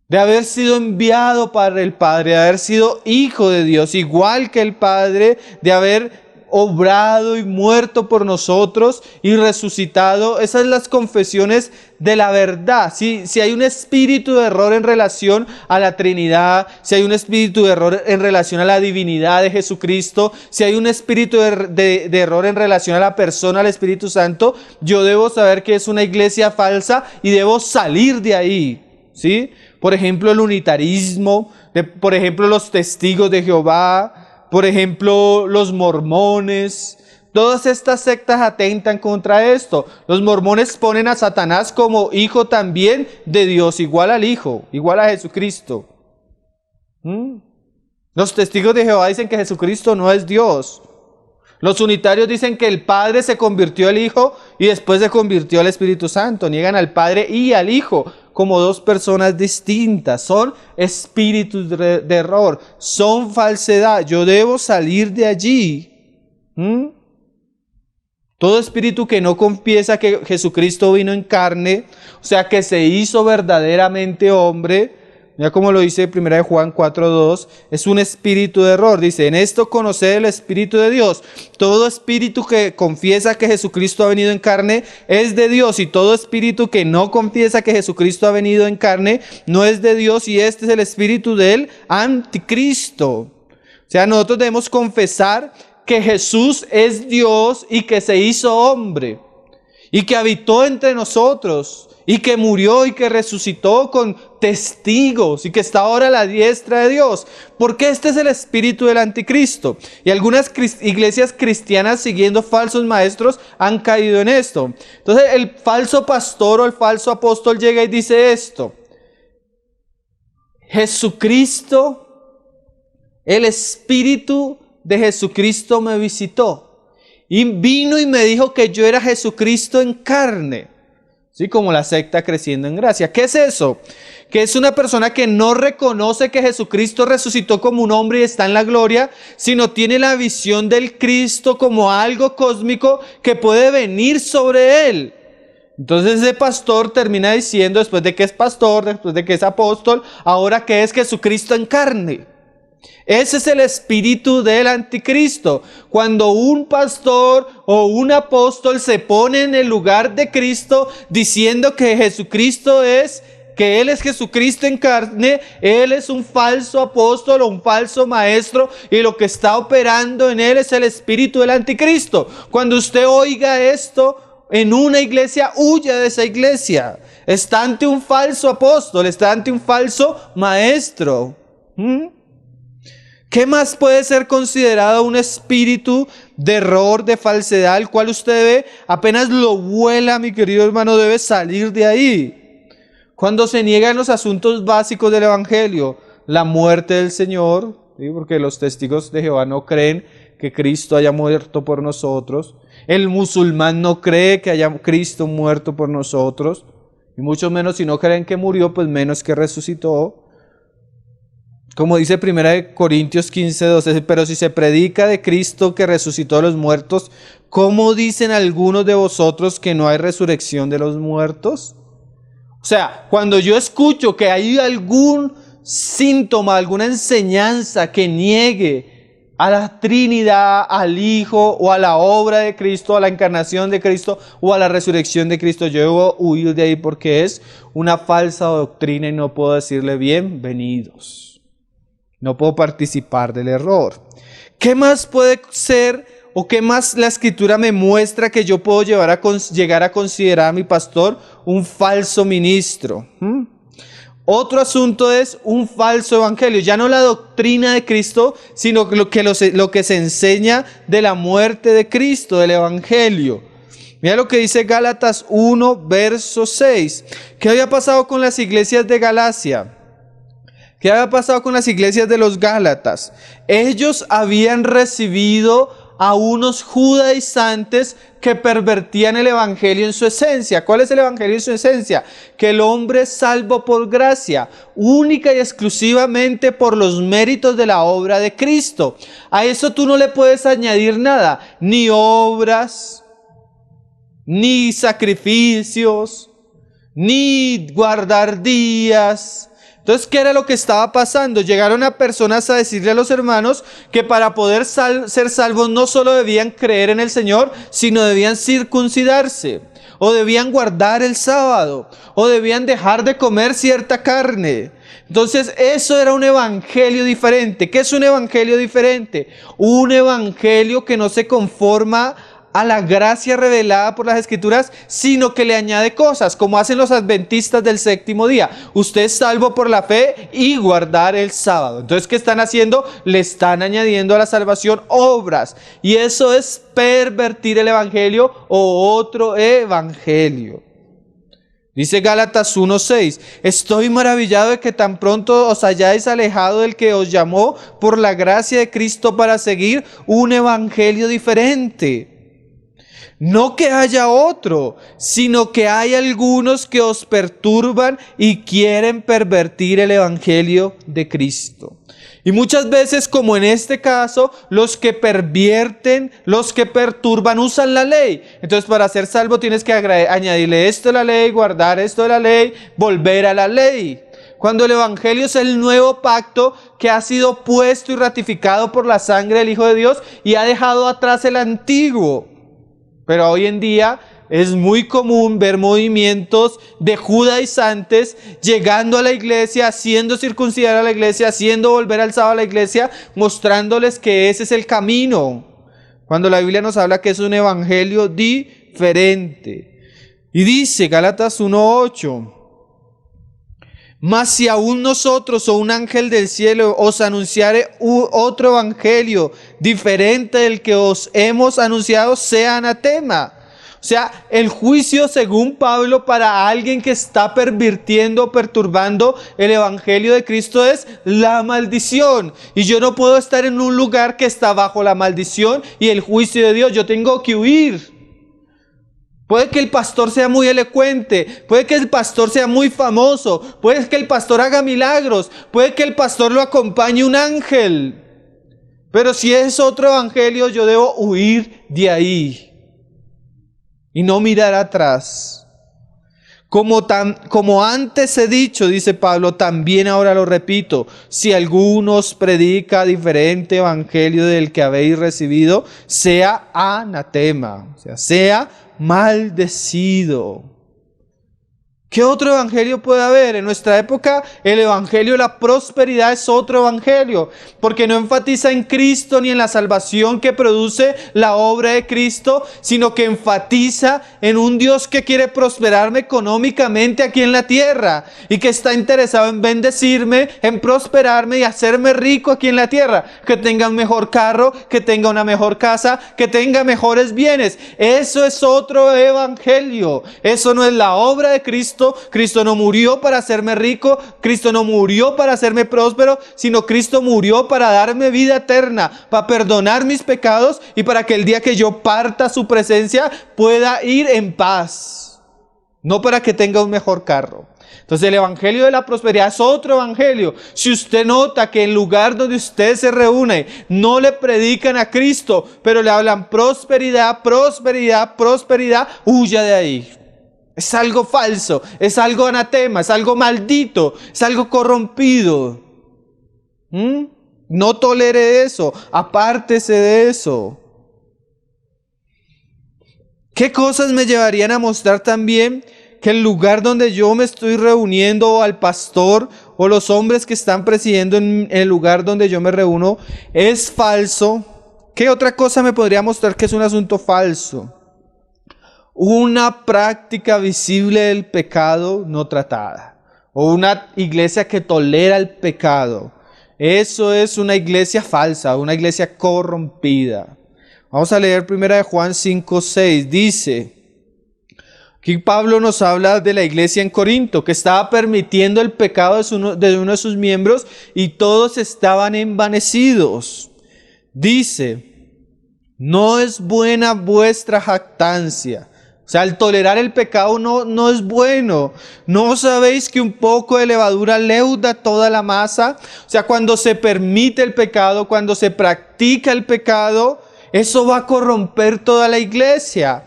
Speaker 2: de haber sido enviado para el Padre, de haber sido hijo de Dios, igual que el Padre, de haber obrado y muerto por nosotros y resucitado. Esas son las confesiones de la verdad. Si hay un espíritu de error en relación a la Trinidad, si hay un espíritu de error en relación a la divinidad de Jesucristo, si hay un espíritu de error en relación a la persona del Espíritu Santo, yo debo saber que es una iglesia falsa y debo salir de ahí, ¿sí? Por ejemplo, el unitarismo, por ejemplo, los testigos de Jehová, por ejemplo, los mormones. Todas estas sectas atentan contra esto. Los mormones ponen a Satanás como hijo también de Dios, igual al Hijo, igual a Jesucristo. Los testigos de Jehová dicen que Jesucristo no es Dios. Los unitarios dicen que el Padre se convirtió al Hijo y después se convirtió al Espíritu Santo. Niegan al Padre y al Hijo como dos personas distintas. Son espíritus de error, son falsedad. Yo debo salir de allí. Todo espíritu que no confiesa que Jesucristo vino en carne, o sea, que se hizo verdaderamente hombre, mira cómo lo dice 1 Juan 4:2, es un espíritu de error. Dice, en esto conoced el Espíritu de Dios. Todo espíritu que confiesa que Jesucristo ha venido en carne es de Dios, y todo espíritu que no confiesa que Jesucristo ha venido en carne no es de Dios, y este es el espíritu del anticristo. O sea, nosotros debemos confesar que Jesús es Dios y que se hizo hombre y que habitó entre nosotros y que murió y que resucitó con testigos y que está ahora a la diestra de Dios, porque este es el espíritu del anticristo. Y algunas iglesias cristianas, siguiendo falsos maestros, han caído en esto. Entonces el falso pastor o el falso apóstol llega y dice esto: Jesucristo, el espíritu de Jesucristo me visitó y vino y me dijo que yo era Jesucristo en carne. Sí, como la secta Creciendo en Gracia. ¿Qué es eso? Que es una persona que no reconoce que Jesucristo resucitó como un hombre y está en la gloria, sino tiene la visión del Cristo como algo cósmico que puede venir sobre él. Entonces ese pastor termina diciendo, después de que es pastor, después de que es apóstol, ahora que es Jesucristo en carne. Ese es el espíritu del anticristo. Cuando un pastor o un apóstol se pone en el lugar de Cristo diciendo que Jesucristo es, que Él es Jesucristo en carne, Él es un falso apóstol o un falso maestro, y lo que está operando en Él es el espíritu del anticristo. Cuando usted oiga esto en una iglesia, huya de esa iglesia. Está ante un falso apóstol, está ante un falso maestro. ¿Mm? ¿Qué más puede ser considerado un espíritu de error, de falsedad, el cual usted ve apenas lo vuela, mi querido hermano, debe salir de ahí? Cuando se niegan los asuntos básicos del Evangelio, la muerte del Señor, ¿sí? Porque los testigos de Jehová no creen que Cristo haya muerto por nosotros. El musulmán no cree que haya Cristo muerto por nosotros. Y mucho menos si no creen que murió, pues menos que resucitó. Como dice 1 Corintios 15:12, pero si se predica de Cristo que resucitó de los muertos, ¿cómo dicen algunos de vosotros que no hay resurrección de los muertos? O sea, cuando yo escucho que hay algún síntoma, alguna enseñanza que niegue a la Trinidad, al Hijo, o a la obra de Cristo, a la encarnación de Cristo, o a la resurrección de Cristo, yo debo huir de ahí porque es una falsa doctrina y no puedo decirle bienvenidos. No puedo participar del error. ¿Qué más puede ser o qué más la Escritura me muestra que yo puedo llegar a considerar a mi pastor un falso ministro? Otro asunto es un falso evangelio. Ya no la doctrina de Cristo, sino lo que se enseña de la muerte de Cristo, del evangelio. Mira lo que dice Gálatas 1, verso 6. ¿Qué había pasado con las iglesias de Galacia? ¿Qué había pasado con las iglesias de los Gálatas? Ellos habían recibido a unos judaizantes que pervertían el evangelio en su esencia. ¿Cuál es el evangelio en su esencia? Que el hombre es salvo por gracia, única y exclusivamente por los méritos de la obra de Cristo. A eso tú no le puedes añadir nada, ni obras, ni sacrificios, ni guardar días. Entonces, ¿qué era lo que estaba pasando? Llegaron a personas a decirle a los hermanos que para poder ser salvos no solo debían creer en el Señor, sino debían circuncidarse, o debían guardar el sábado, o debían dejar de comer cierta carne. Entonces, eso era un evangelio diferente. ¿Qué es un evangelio diferente? Un evangelio que no se conforma a la gracia revelada por las Escrituras, sino que le añade cosas, como hacen los adventistas del séptimo día. Usted es salvo por la fe y guardar el sábado. Entonces, ¿qué están haciendo? Le están añadiendo a la salvación obras. Y eso es pervertir el evangelio o otro evangelio. Dice Gálatas 1:6, estoy maravillado de que tan pronto os hayáis alejado del que os llamó por la gracia de Cristo para seguir un evangelio diferente. No que haya otro, sino que hay algunos que os perturban y quieren pervertir el evangelio de Cristo. Y muchas veces, como en este caso, los que pervierten, los que perturban, usan la ley. Entonces, para ser salvo tienes que añadirle esto a la ley, guardar esto de la ley, volver a la ley. Cuando el evangelio es el nuevo pacto que ha sido puesto y ratificado por la sangre del Hijo de Dios y ha dejado atrás el antiguo. Pero hoy en día es muy común ver movimientos de judaizantes llegando a la iglesia, haciendo circuncidar a la iglesia, haciendo volver al sábado a la iglesia, mostrándoles que ese es el camino. Cuando la Biblia nos habla que es un evangelio diferente. Y dice Gálatas 1:8. Mas si aún nosotros o un ángel del cielo os anunciare otro evangelio diferente del que os hemos anunciado, sea anatema. O sea, el juicio, según Pablo, para alguien que está pervirtiendo, perturbando el evangelio de Cristo es la maldición. Y yo no puedo estar en un lugar que está bajo la maldición y el juicio de Dios. Yo tengo que huir. Puede que el pastor sea muy elocuente, puede que el pastor sea muy famoso, puede que el pastor haga milagros, puede que el pastor lo acompañe un ángel. Pero si es otro evangelio, yo debo huir de ahí y no mirar atrás. Como antes he dicho, dice Pablo, también ahora lo repito, si alguno os predica diferente evangelio del que habéis recibido, sea anatema, sea maldecido. ¿Qué otro evangelio puede haber? En nuestra época, el evangelio de la prosperidad es otro evangelio, porque no enfatiza en Cristo ni en la salvación que produce la obra de Cristo, sino que enfatiza en un Dios que quiere prosperarme económicamente aquí en la tierra y que está interesado en bendecirme, en prosperarme y hacerme rico aquí en la tierra, que tenga un mejor carro, que tenga una mejor casa, que tenga mejores bienes. Eso es otro evangelio. Eso no es la obra de Cristo. Cristo no murió para hacerme rico, Cristo no murió para hacerme próspero, sino Cristo murió para darme vida eterna, para perdonar mis pecados y para que el día que yo parta a su presencia pueda ir en paz, no para que tenga un mejor carro. Entonces el evangelio de la prosperidad es otro evangelio. Si usted nota que el lugar donde usted se reúne no le predican a Cristo, pero le hablan prosperidad, prosperidad, prosperidad, huya de ahí. Es algo falso, es algo anatema, es algo maldito, es algo corrompido. No tolere eso, apártese de eso. ¿Qué cosas me llevarían a mostrar también que el lugar donde yo me estoy reuniendo, o al pastor o los hombres que están presidiendo en el lugar donde yo me reúno, es falso? ¿Qué otra cosa me podría mostrar que es un asunto falso? Una práctica visible del pecado no tratada, o una iglesia que tolera el pecado. Eso es una iglesia falsa, una iglesia corrompida. Vamos a leer 1 Juan 5:6. Dice, aquí Pablo nos habla de la iglesia en Corinto, que estaba permitiendo el pecado de uno de sus miembros y todos estaban envanecidos. Dice, no es buena vuestra jactancia. O sea, el tolerar el pecado no es bueno. ¿No sabéis que un poco de levadura leuda toda la masa? O sea, cuando se permite el pecado, cuando se practica el pecado, eso va a corromper toda la iglesia.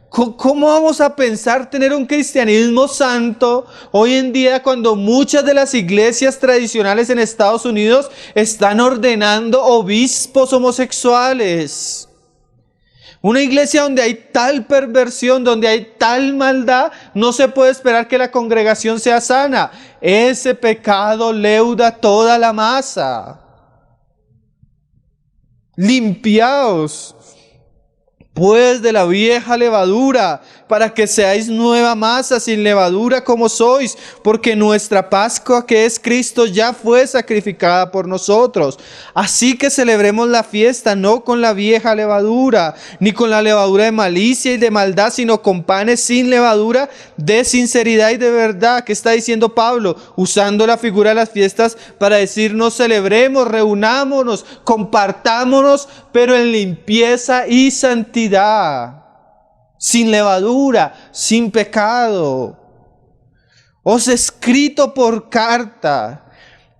Speaker 2: ¿Cómo vamos a pensar tener un cristianismo santo hoy en día cuando muchas de las iglesias tradicionales en Estados Unidos están ordenando obispos homosexuales? Una iglesia donde hay tal perversión, donde hay tal maldad, no se puede esperar que la congregación sea sana. Ese pecado leuda toda la masa. Limpiaos pues de la vieja levadura, para que seáis nueva masa sin levadura como sois, porque nuestra Pascua, que es Cristo, ya fue sacrificada por nosotros. Así que celebremos la fiesta no con la vieja levadura, ni con la levadura de malicia y de maldad, sino con panes sin levadura de sinceridad y de verdad. ¿Qué está diciendo Pablo? Usando la figura de las fiestas para decirnos celebremos, reunámonos, compartámonos, pero en limpieza y santidad, sin levadura, sin pecado. Os he escrito por carta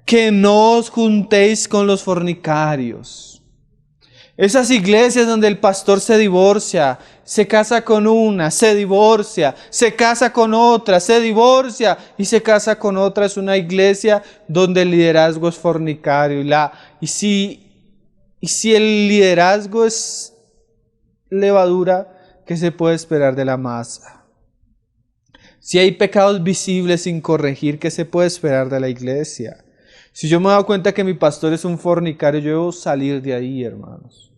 Speaker 2: que no os juntéis con los fornicarios. Esas iglesias donde el pastor se divorcia, se casa con una, se divorcia, se casa con otra, se divorcia y se casa con otra, es una iglesia donde el liderazgo es fornicario. Y si el liderazgo es levadura, ¿qué se puede esperar de la masa? Si hay pecados visibles sin corregir, ¿qué se puede esperar de la iglesia? Si yo me he dado cuenta que mi pastor es un fornicario, yo debo salir de ahí, hermanos.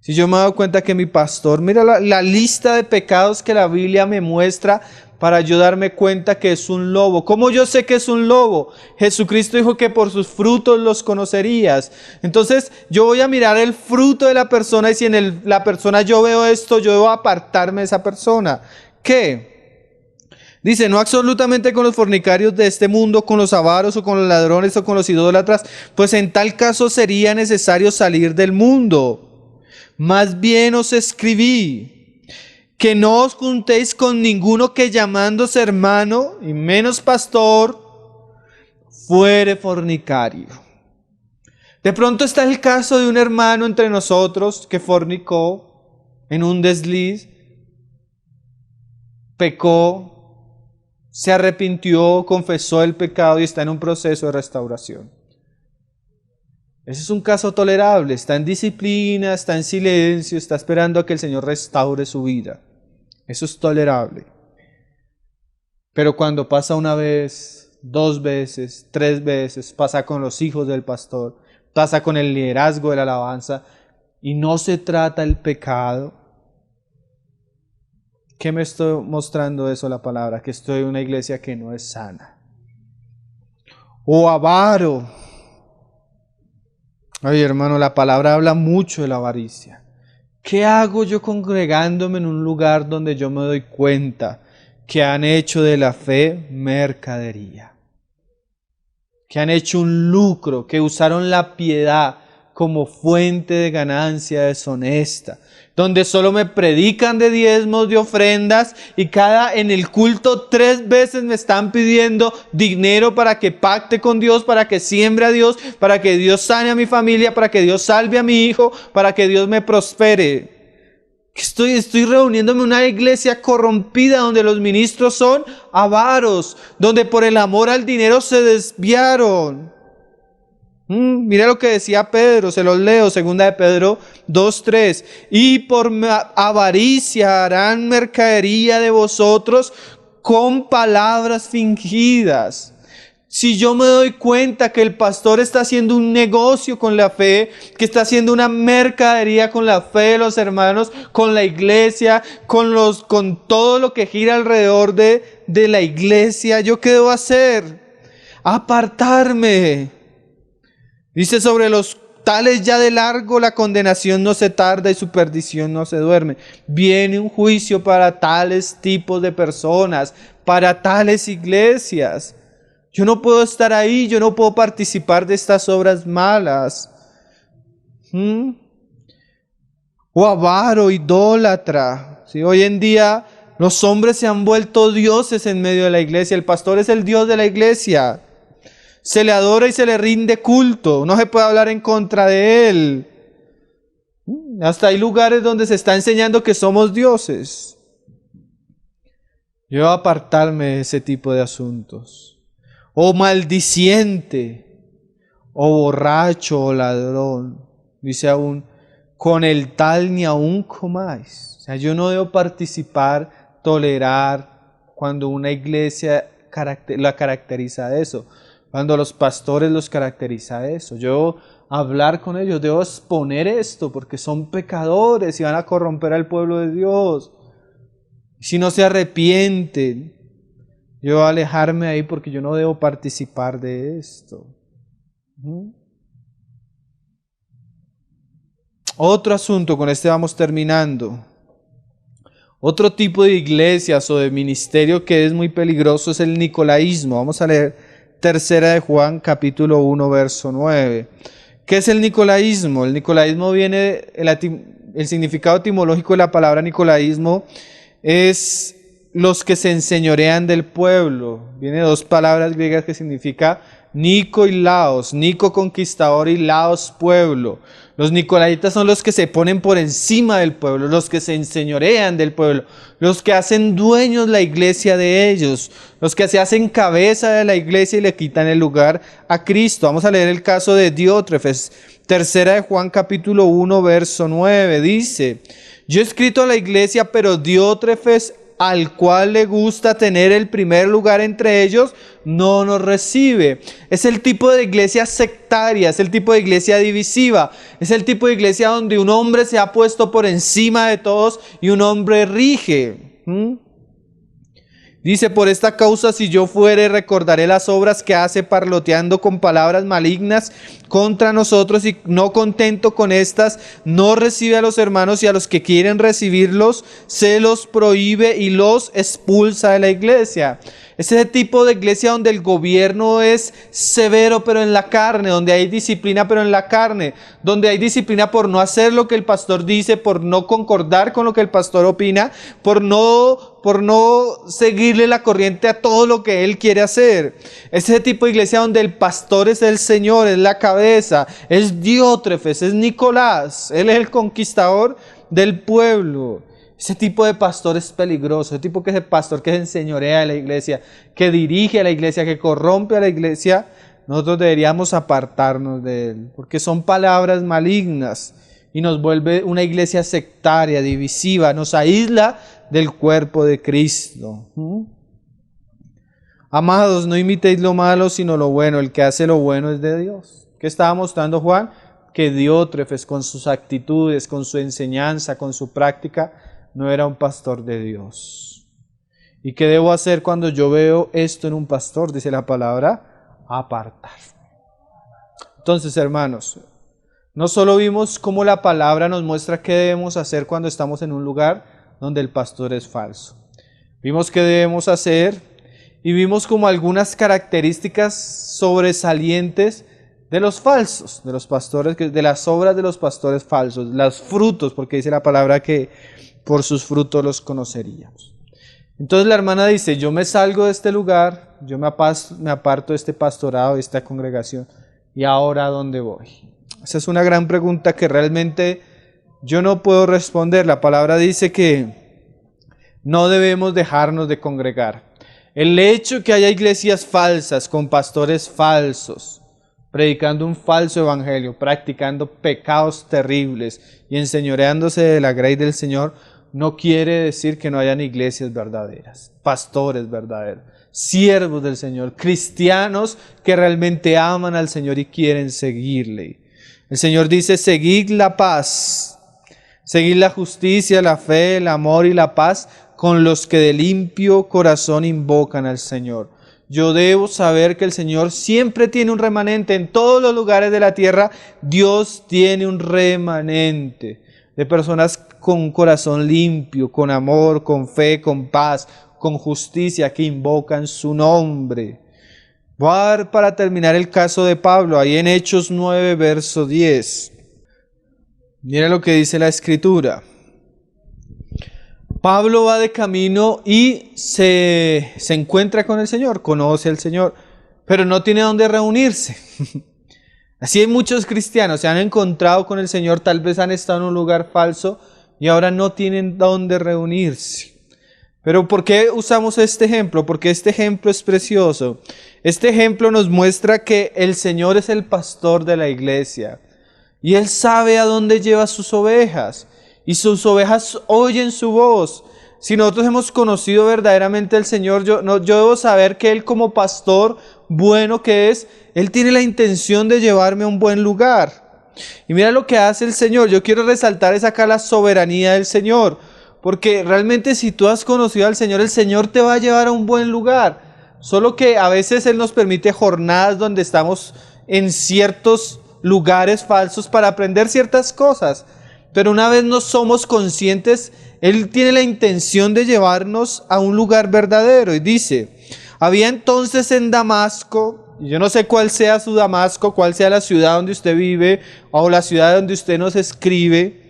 Speaker 2: Si yo me he dado cuenta que mi pastor, mira la lista de pecados que la Biblia me muestra para yo darme cuenta que es un lobo. ¿Cómo yo sé que es un lobo? Jesucristo dijo que por sus frutos los conocerías. Entonces yo voy a mirar el fruto de la persona y si en la persona yo veo esto, yo debo apartarme de esa persona. ¿Qué? Dice, no absolutamente con los fornicarios de este mundo, con los avaros o con los ladrones o con los idólatras, pues en tal caso sería necesario salir del mundo. Más bien os escribí que no os juntéis con ninguno que llamándose hermano y menos pastor fuere fornicario. De pronto está el caso de un hermano entre nosotros que fornicó en un desliz, pecó, se arrepintió, confesó el pecado y está en un proceso de restauración. Ese es un caso tolerable, está en disciplina, está en silencio, está esperando a que el Señor restaure su vida. Eso es tolerable. Pero cuando pasa una vez, dos veces, tres veces, pasa con los hijos del pastor, pasa con el liderazgo de la alabanza, y no se trata el pecado. ¿Qué me estoy mostrando eso la palabra? Que estoy en una iglesia que no es sana. O avaro. Ay, hermano, la palabra habla mucho de la avaricia. ¿Qué hago yo congregándome en un lugar donde yo me doy cuenta que han hecho de la fe mercadería? Que han hecho un lucro, que usaron la piedad como fuente de ganancia deshonesta, donde solo me predican de diezmos, de ofrendas, y en el culto 3 veces me están pidiendo dinero para que pacte con Dios, para que siembre a Dios, para que Dios sane a mi familia, para que Dios salve a mi hijo, para que Dios me prospere. Estoy reuniéndome en una iglesia corrompida donde los ministros son avaros, donde por el amor al dinero se desviaron. Mira lo que decía Pedro, se los leo, 2 de Pedro 2:3. Y por avaricia harán mercadería de vosotros con palabras fingidas. Si yo me doy cuenta que el pastor está haciendo un negocio con la fe, que está haciendo una mercadería con la fe de los hermanos, con la iglesia, con todo lo que gira alrededor de la iglesia, ¿yo qué debo hacer? Apartarme. Dice, sobre los tales ya de largo la condenación no se tarda y su perdición no se duerme. Viene un juicio para tales tipos de personas, para tales iglesias. Yo no puedo estar ahí, yo no puedo participar de estas obras malas. O avaro, idólatra. ¿Sí? Hoy en día los hombres se han vuelto dioses en medio de la iglesia. El pastor es el Dios de la iglesia. Se le adora y se le rinde culto. No se puede hablar en contra de él. Hasta hay lugares donde se está enseñando que somos dioses. Yo voy a apartarme de ese tipo de asuntos. O maldiciente, o borracho, o ladrón. Dice aún, con el tal ni aún comáis. O sea, yo no debo participar, tolerar cuando una iglesia la caracteriza eso. Cuando los pastores los caracteriza eso. Yo hablar con ellos, debo exponer esto porque son pecadores y van a corromper al pueblo de Dios. Si no se arrepienten, yo alejarme ahí porque yo no debo participar de esto. Otro asunto, con este vamos terminando. Otro tipo de iglesias o de ministerio que es muy peligroso es el nicolaísmo. Vamos a leer 3 de Juan, capítulo 1, verso 9. ¿Qué es el nicolaísmo? El nicolaísmo viene, el significado etimológico de la palabra nicolaísmo es los que se enseñorean del pueblo. Viene de 2 palabras griegas que significa Nico y Laos. Nico conquistador y Laos pueblo. Los nicolaitas son los que se ponen por encima del pueblo, los que se enseñorean del pueblo, los que hacen dueños la iglesia de ellos, los que se hacen cabeza de la iglesia y le quitan el lugar a Cristo. Vamos a leer el caso de Diótrefes. 3 de Juan capítulo 1 verso 9 dice: yo he escrito a la iglesia, pero Diótrefes, al cual le gusta tener el primer lugar entre ellos, no nos recibe. Es el tipo de iglesia sectaria, es el tipo de iglesia divisiva, es el tipo de iglesia donde un hombre se ha puesto por encima de todos y un hombre rige. Dice, por esta causa si yo fuere recordaré las obras que hace parloteando con palabras malignas contra nosotros, y no contento con estas, no recibe a los hermanos, y a los que quieren recibirlos se los prohíbe y los expulsa de la iglesia. Es ese tipo de iglesia donde el gobierno es severo pero en la carne, donde hay disciplina pero en la carne, donde hay disciplina por no hacer lo que el pastor dice, por no concordar con lo que el pastor opina, por no seguirle la corriente a todo lo que él quiere hacer. Es ese tipo de iglesia donde el pastor es el Señor, es la cabeza, es Diótrefes, es Nicolás, él es el conquistador del pueblo. Ese tipo de pastor es peligroso, ese tipo de pastor que se enseñorea a la iglesia, que dirige a la iglesia, que corrompe a la iglesia. Nosotros deberíamos apartarnos de él, porque son palabras malignas y nos vuelve una iglesia sectaria, divisiva, nos aísla del cuerpo de Cristo. Amados, no imitéis lo malo, sino lo bueno. El que hace lo bueno es de Dios. ¿Qué estaba mostrando Juan? Que Diótrefes, con sus actitudes, con su enseñanza, con su práctica, no era un pastor de Dios. ¿Y qué debo hacer cuando yo veo esto en un pastor? Dice la palabra, apartar. Entonces, hermanos, no solo vimos cómo la palabra nos muestra qué debemos hacer cuando estamos en un lugar donde el pastor es falso. Vimos qué debemos hacer y vimos como algunas características sobresalientes de los falsos, de los pastores, de las obras de los pastores falsos, los frutos, porque dice la palabra que por sus frutos los conoceríamos. Entonces la hermana dice, yo me salgo de este lugar, yo me aparto de este pastorado, de esta congregación, ¿y ahora a dónde voy? Esa es una gran pregunta que realmente yo no puedo responder. La palabra dice que no debemos dejarnos de congregar. El hecho que haya iglesias falsas, con pastores falsos, predicando un falso evangelio, practicando pecados terribles y enseñoreándose de la grey del Señor, no quiere decir que no hayan iglesias verdaderas, pastores verdaderos, siervos del Señor, cristianos que realmente aman al Señor y quieren seguirle. El Señor dice, seguid la paz, seguid la justicia, la fe, el amor y la paz con los que de limpio corazón invocan al Señor. Yo debo saber que el Señor siempre tiene un remanente. En todos los lugares de la tierra, Dios tiene un remanente de personas con un corazón limpio, con amor, con fe, con paz, con justicia, que invocan su nombre. Voy a dar para terminar el caso de Pablo, ahí en Hechos 9, verso 10. Mira lo que dice la Escritura. Pablo va de camino y se encuentra con el Señor, conoce al Señor, pero no tiene dónde reunirse. Así hay muchos cristianos, se han encontrado con el Señor, tal vez han estado en un lugar falso y ahora no tienen dónde reunirse. Pero ¿por qué usamos este ejemplo? Porque este ejemplo es precioso. Este ejemplo nos muestra que el Señor es el pastor de la iglesia y Él sabe a dónde lleva sus ovejas. Y sus ovejas oyen su voz. Si nosotros hemos conocido verdaderamente al Señor, yo debo saber que Él como pastor bueno que es, Él tiene la intención de llevarme a un buen lugar. Y mira lo que hace el Señor. Yo quiero resaltar es acá la soberanía del Señor. Porque realmente si tú has conocido al Señor, el Señor te va a llevar a un buen lugar. Solo que a veces Él nos permite jornadas donde estamos en ciertos lugares falsos para aprender ciertas cosas. Pero una vez no somos conscientes, Él tiene la intención de llevarnos a un lugar verdadero. Y dice, había entonces en Damasco, yo no sé cuál sea su Damasco, cuál sea la ciudad donde usted vive o la ciudad donde usted nos escribe,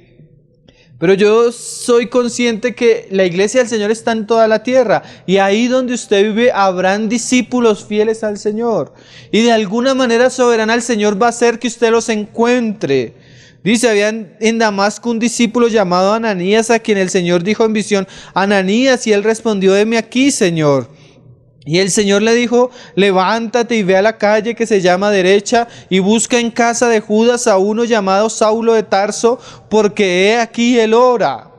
Speaker 2: pero yo soy consciente que la iglesia del Señor está en toda la tierra y ahí donde usted vive habrán discípulos fieles al Señor. Y de alguna manera soberana el Señor va a hacer que usted los encuentre. Dice, había en Damasco un discípulo llamado Ananías, a quien el Señor dijo en visión, Ananías, y él respondió, heme aquí, Señor. Y el Señor le dijo, levántate y ve a la calle que se llama Derecha y busca en casa de Judas a uno llamado Saulo de Tarso, porque he aquí él ora.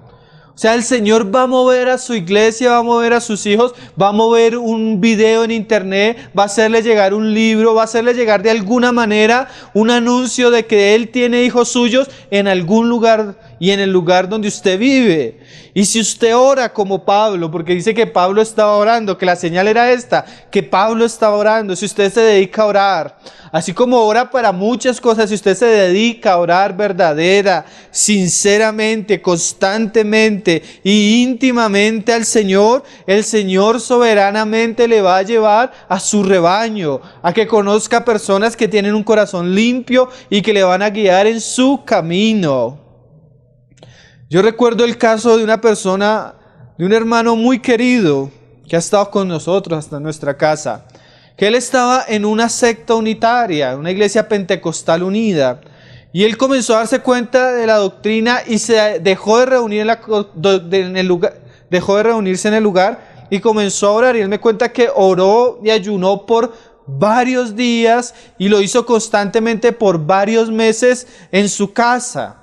Speaker 2: O sea, el Señor va a mover a su iglesia, va a mover a sus hijos, va a mover un video en internet, va a hacerle llegar un libro, va a hacerle llegar de alguna manera un anuncio de que Él tiene hijos suyos en algún lugar y en el lugar donde usted vive. Y si usted ora como Pablo, porque dice que Pablo estaba orando, que la señal era esta, que Pablo estaba orando, si usted se dedica a orar, así como ora para muchas cosas, si usted se dedica a orar verdadera, sinceramente, constantemente y íntimamente al Señor, el Señor soberanamente le va a llevar a su rebaño, a que conozca personas que tienen un corazón limpio y que le van a guiar en su camino. Yo recuerdo el caso de una persona, de un hermano muy querido que ha estado con nosotros hasta en nuestra casa, que él estaba en una secta unitaria, una iglesia pentecostal unida, y él comenzó a darse cuenta de la doctrina y se dejó de reunir dejó de reunirse en el lugar y comenzó a orar. Y él me cuenta que oró y ayunó por varios días y lo hizo constantemente por varios meses en su casa.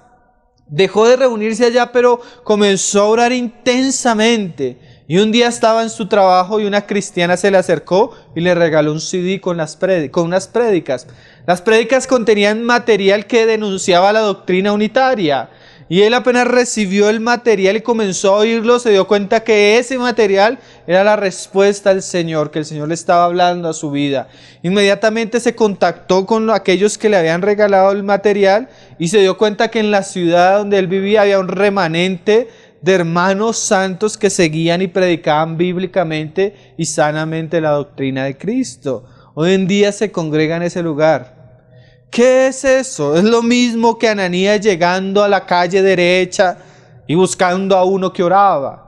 Speaker 2: Dejó de reunirse allá, pero comenzó a orar intensamente. Y un día estaba en su trabajo y una cristiana se le acercó y le regaló un CD con unas prédicas. Las prédicas contenían material que denunciaba la doctrina unitaria. Y él apenas recibió el material y comenzó a oírlo, se dio cuenta que ese material era la respuesta del Señor, que el Señor le estaba hablando a su vida. Inmediatamente se contactó con aquellos que le habían regalado el material y se dio cuenta que en la ciudad donde él vivía había un remanente de hermanos santos que seguían y predicaban bíblicamente y sanamente la doctrina de Cristo. Hoy en día se congrega en ese lugar. ¿Qué es eso? Es lo mismo que Ananías llegando a la calle derecha y buscando a uno que oraba.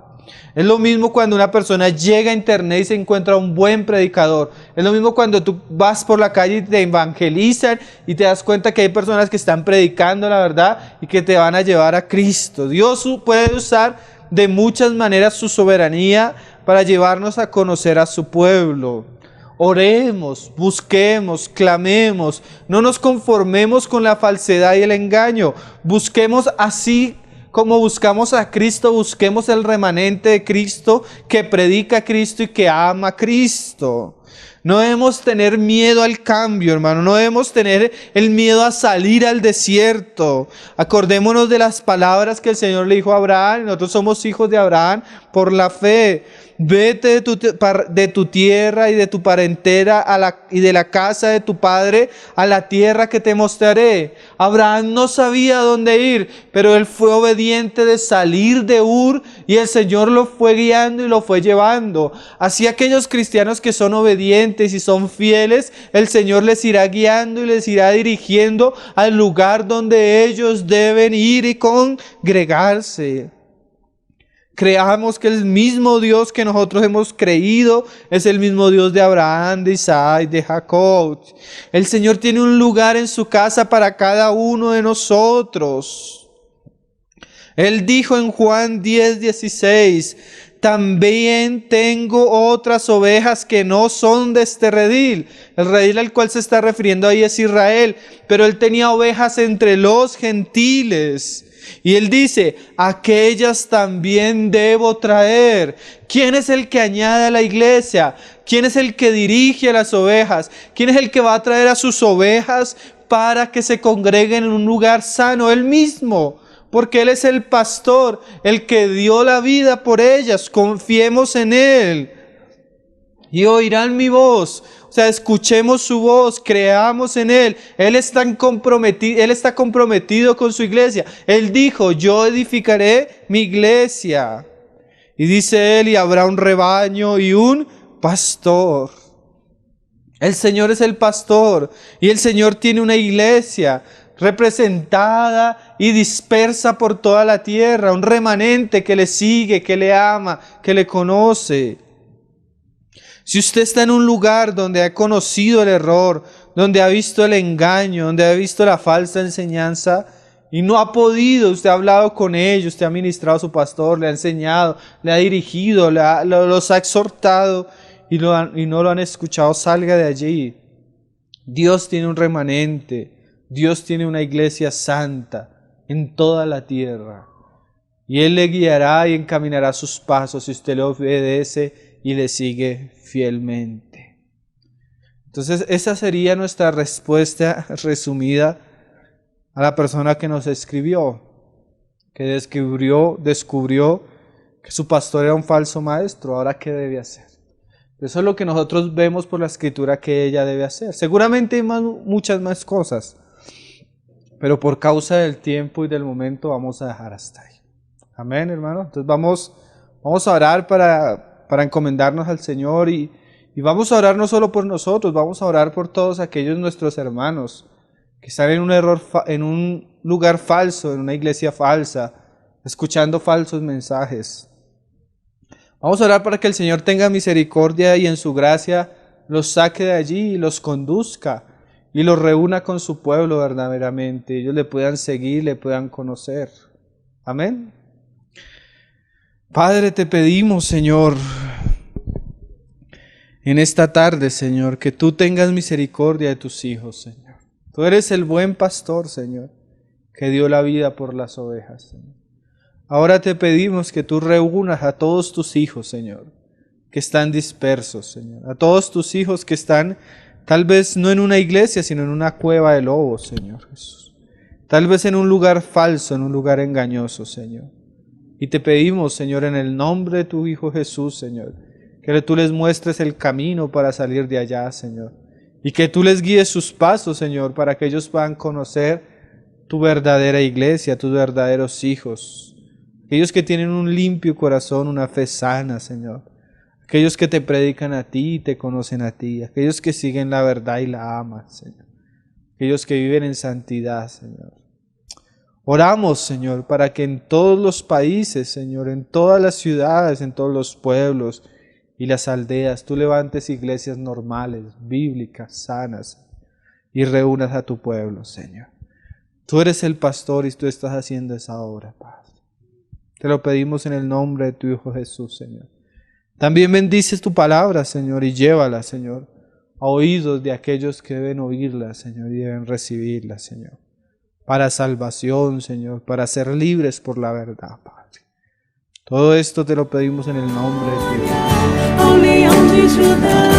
Speaker 2: Es lo mismo cuando una persona llega a internet y se encuentra un buen predicador. Es lo mismo cuando tú vas por la calle y te evangelizan y te das cuenta que hay personas que están predicando la verdad y que te van a llevar a Cristo. Dios puede usar de muchas maneras su soberanía para llevarnos a conocer a su pueblo. Oremos, busquemos, clamemos, no nos conformemos con la falsedad y el engaño. Busquemos así como buscamos a Cristo, busquemos el remanente de Cristo que predica a Cristo y que ama a Cristo. No debemos tener miedo al cambio, hermano. No debemos tener el miedo a salir al desierto. Acordémonos de las palabras que el Señor le dijo a Abraham. Nosotros somos hijos de Abraham por la fe. Vete de tu tierra y de tu parentela y de la casa de tu padre a la tierra que te mostraré. Abraham no sabía dónde ir, pero él fue obediente de salir de Ur y el Señor lo fue guiando y lo fue llevando. Así aquellos cristianos que son obedientes y son fieles, el Señor les irá guiando y les irá dirigiendo al lugar donde ellos deben ir y congregarse. Creamos que el mismo Dios que nosotros hemos creído es el mismo Dios de Abraham, de Isaac, de Jacob. El Señor tiene un lugar en su casa para cada uno de nosotros. Él dijo en Juan 10:16, también tengo otras ovejas que no son de este redil. El redil al cual se está refiriendo ahí es Israel, pero él tenía ovejas entre los gentiles. Y él dice, aquellas también debo traer. ¿Quién es el que añade a la iglesia? ¿Quién es el que dirige a las ovejas? ¿Quién es el que va a traer a sus ovejas para que se congreguen en un lugar sano? Él mismo, porque Él es el pastor, el que dio la vida por ellas. Confiemos en Él. Y oirán mi voz. O sea, escuchemos su voz, creamos en Él. Él está comprometido con su iglesia. Él dijo, yo edificaré mi iglesia. Y dice Él, y habrá un rebaño y un pastor. El Señor es el pastor y el Señor tiene una iglesia representada y dispersa por toda la tierra. Un remanente que le sigue, que le ama, que le conoce. Si usted está en un lugar donde ha conocido el error, donde ha visto el engaño, donde ha visto la falsa enseñanza y no ha podido, usted ha hablado con ellos, usted ha ministrado a su pastor, le ha enseñado, le ha dirigido, los ha exhortado y no lo han escuchado, salga de allí. Dios tiene un remanente, Dios tiene una iglesia santa en toda la tierra y Él le guiará y encaminará sus pasos si usted le obedece y le sigue fielmente. Entonces esa sería nuestra respuesta resumida a la persona que nos escribió, que descubrió que su pastor era un falso maestro. Ahora, ¿qué debe hacer? Eso es lo que nosotros vemos por la escritura que ella debe hacer. Seguramente hay muchas más cosas, pero por causa del tiempo y del momento vamos a dejar hasta ahí. Amén, hermano. Entonces vamos a orar para encomendarnos al Señor y vamos a orar no solo por nosotros, vamos a orar por todos aquellos nuestros hermanos que están en un lugar falso, en una iglesia falsa, escuchando falsos mensajes. Vamos a orar para que el Señor tenga misericordia y en su gracia los saque de allí y los conduzca y los reúna con su pueblo verdaderamente. Ellos le puedan seguir, le puedan conocer. Amén. Padre, te pedimos, Señor, en esta tarde, Señor, que tú tengas misericordia de tus hijos, Señor. Tú eres el buen pastor, Señor, que dio la vida por las ovejas, Señor. Ahora te pedimos que tú reúnas a todos tus hijos, Señor, que están dispersos, Señor. A todos tus hijos que están tal vez no en una iglesia, sino en una cueva de lobos, Señor Jesús. Tal vez en un lugar falso, en un lugar engañoso, Señor. Y te pedimos, Señor, en el nombre de tu Hijo Jesús, Señor, que tú les muestres el camino para salir de allá, Señor. Y que tú les guíes sus pasos, Señor, para que ellos puedan conocer tu verdadera iglesia, tus verdaderos hijos. Aquellos que tienen un limpio corazón, una fe sana, Señor. Aquellos que te predican a ti y te conocen a ti. Aquellos que siguen la verdad y la aman, Señor. Aquellos que viven en santidad, Señor. Oramos, Señor, para que en todos los países, Señor, en todas las ciudades, en todos los pueblos y las aldeas, tú levantes iglesias normales, bíblicas, sanas, y reúnas a tu pueblo, Señor. Tú eres el pastor y tú estás haciendo esa obra, Padre. Te lo pedimos en el nombre de tu Hijo Jesús, Señor. También bendices tu palabra, Señor, y llévala, Señor, a oídos de aquellos que deben oírla, Señor, y deben recibirla, Señor, para salvación, Señor, para ser libres por la verdad, Padre. Todo esto te lo pedimos en el nombre de tu Hijo.
Speaker 1: Ao leão de Judá.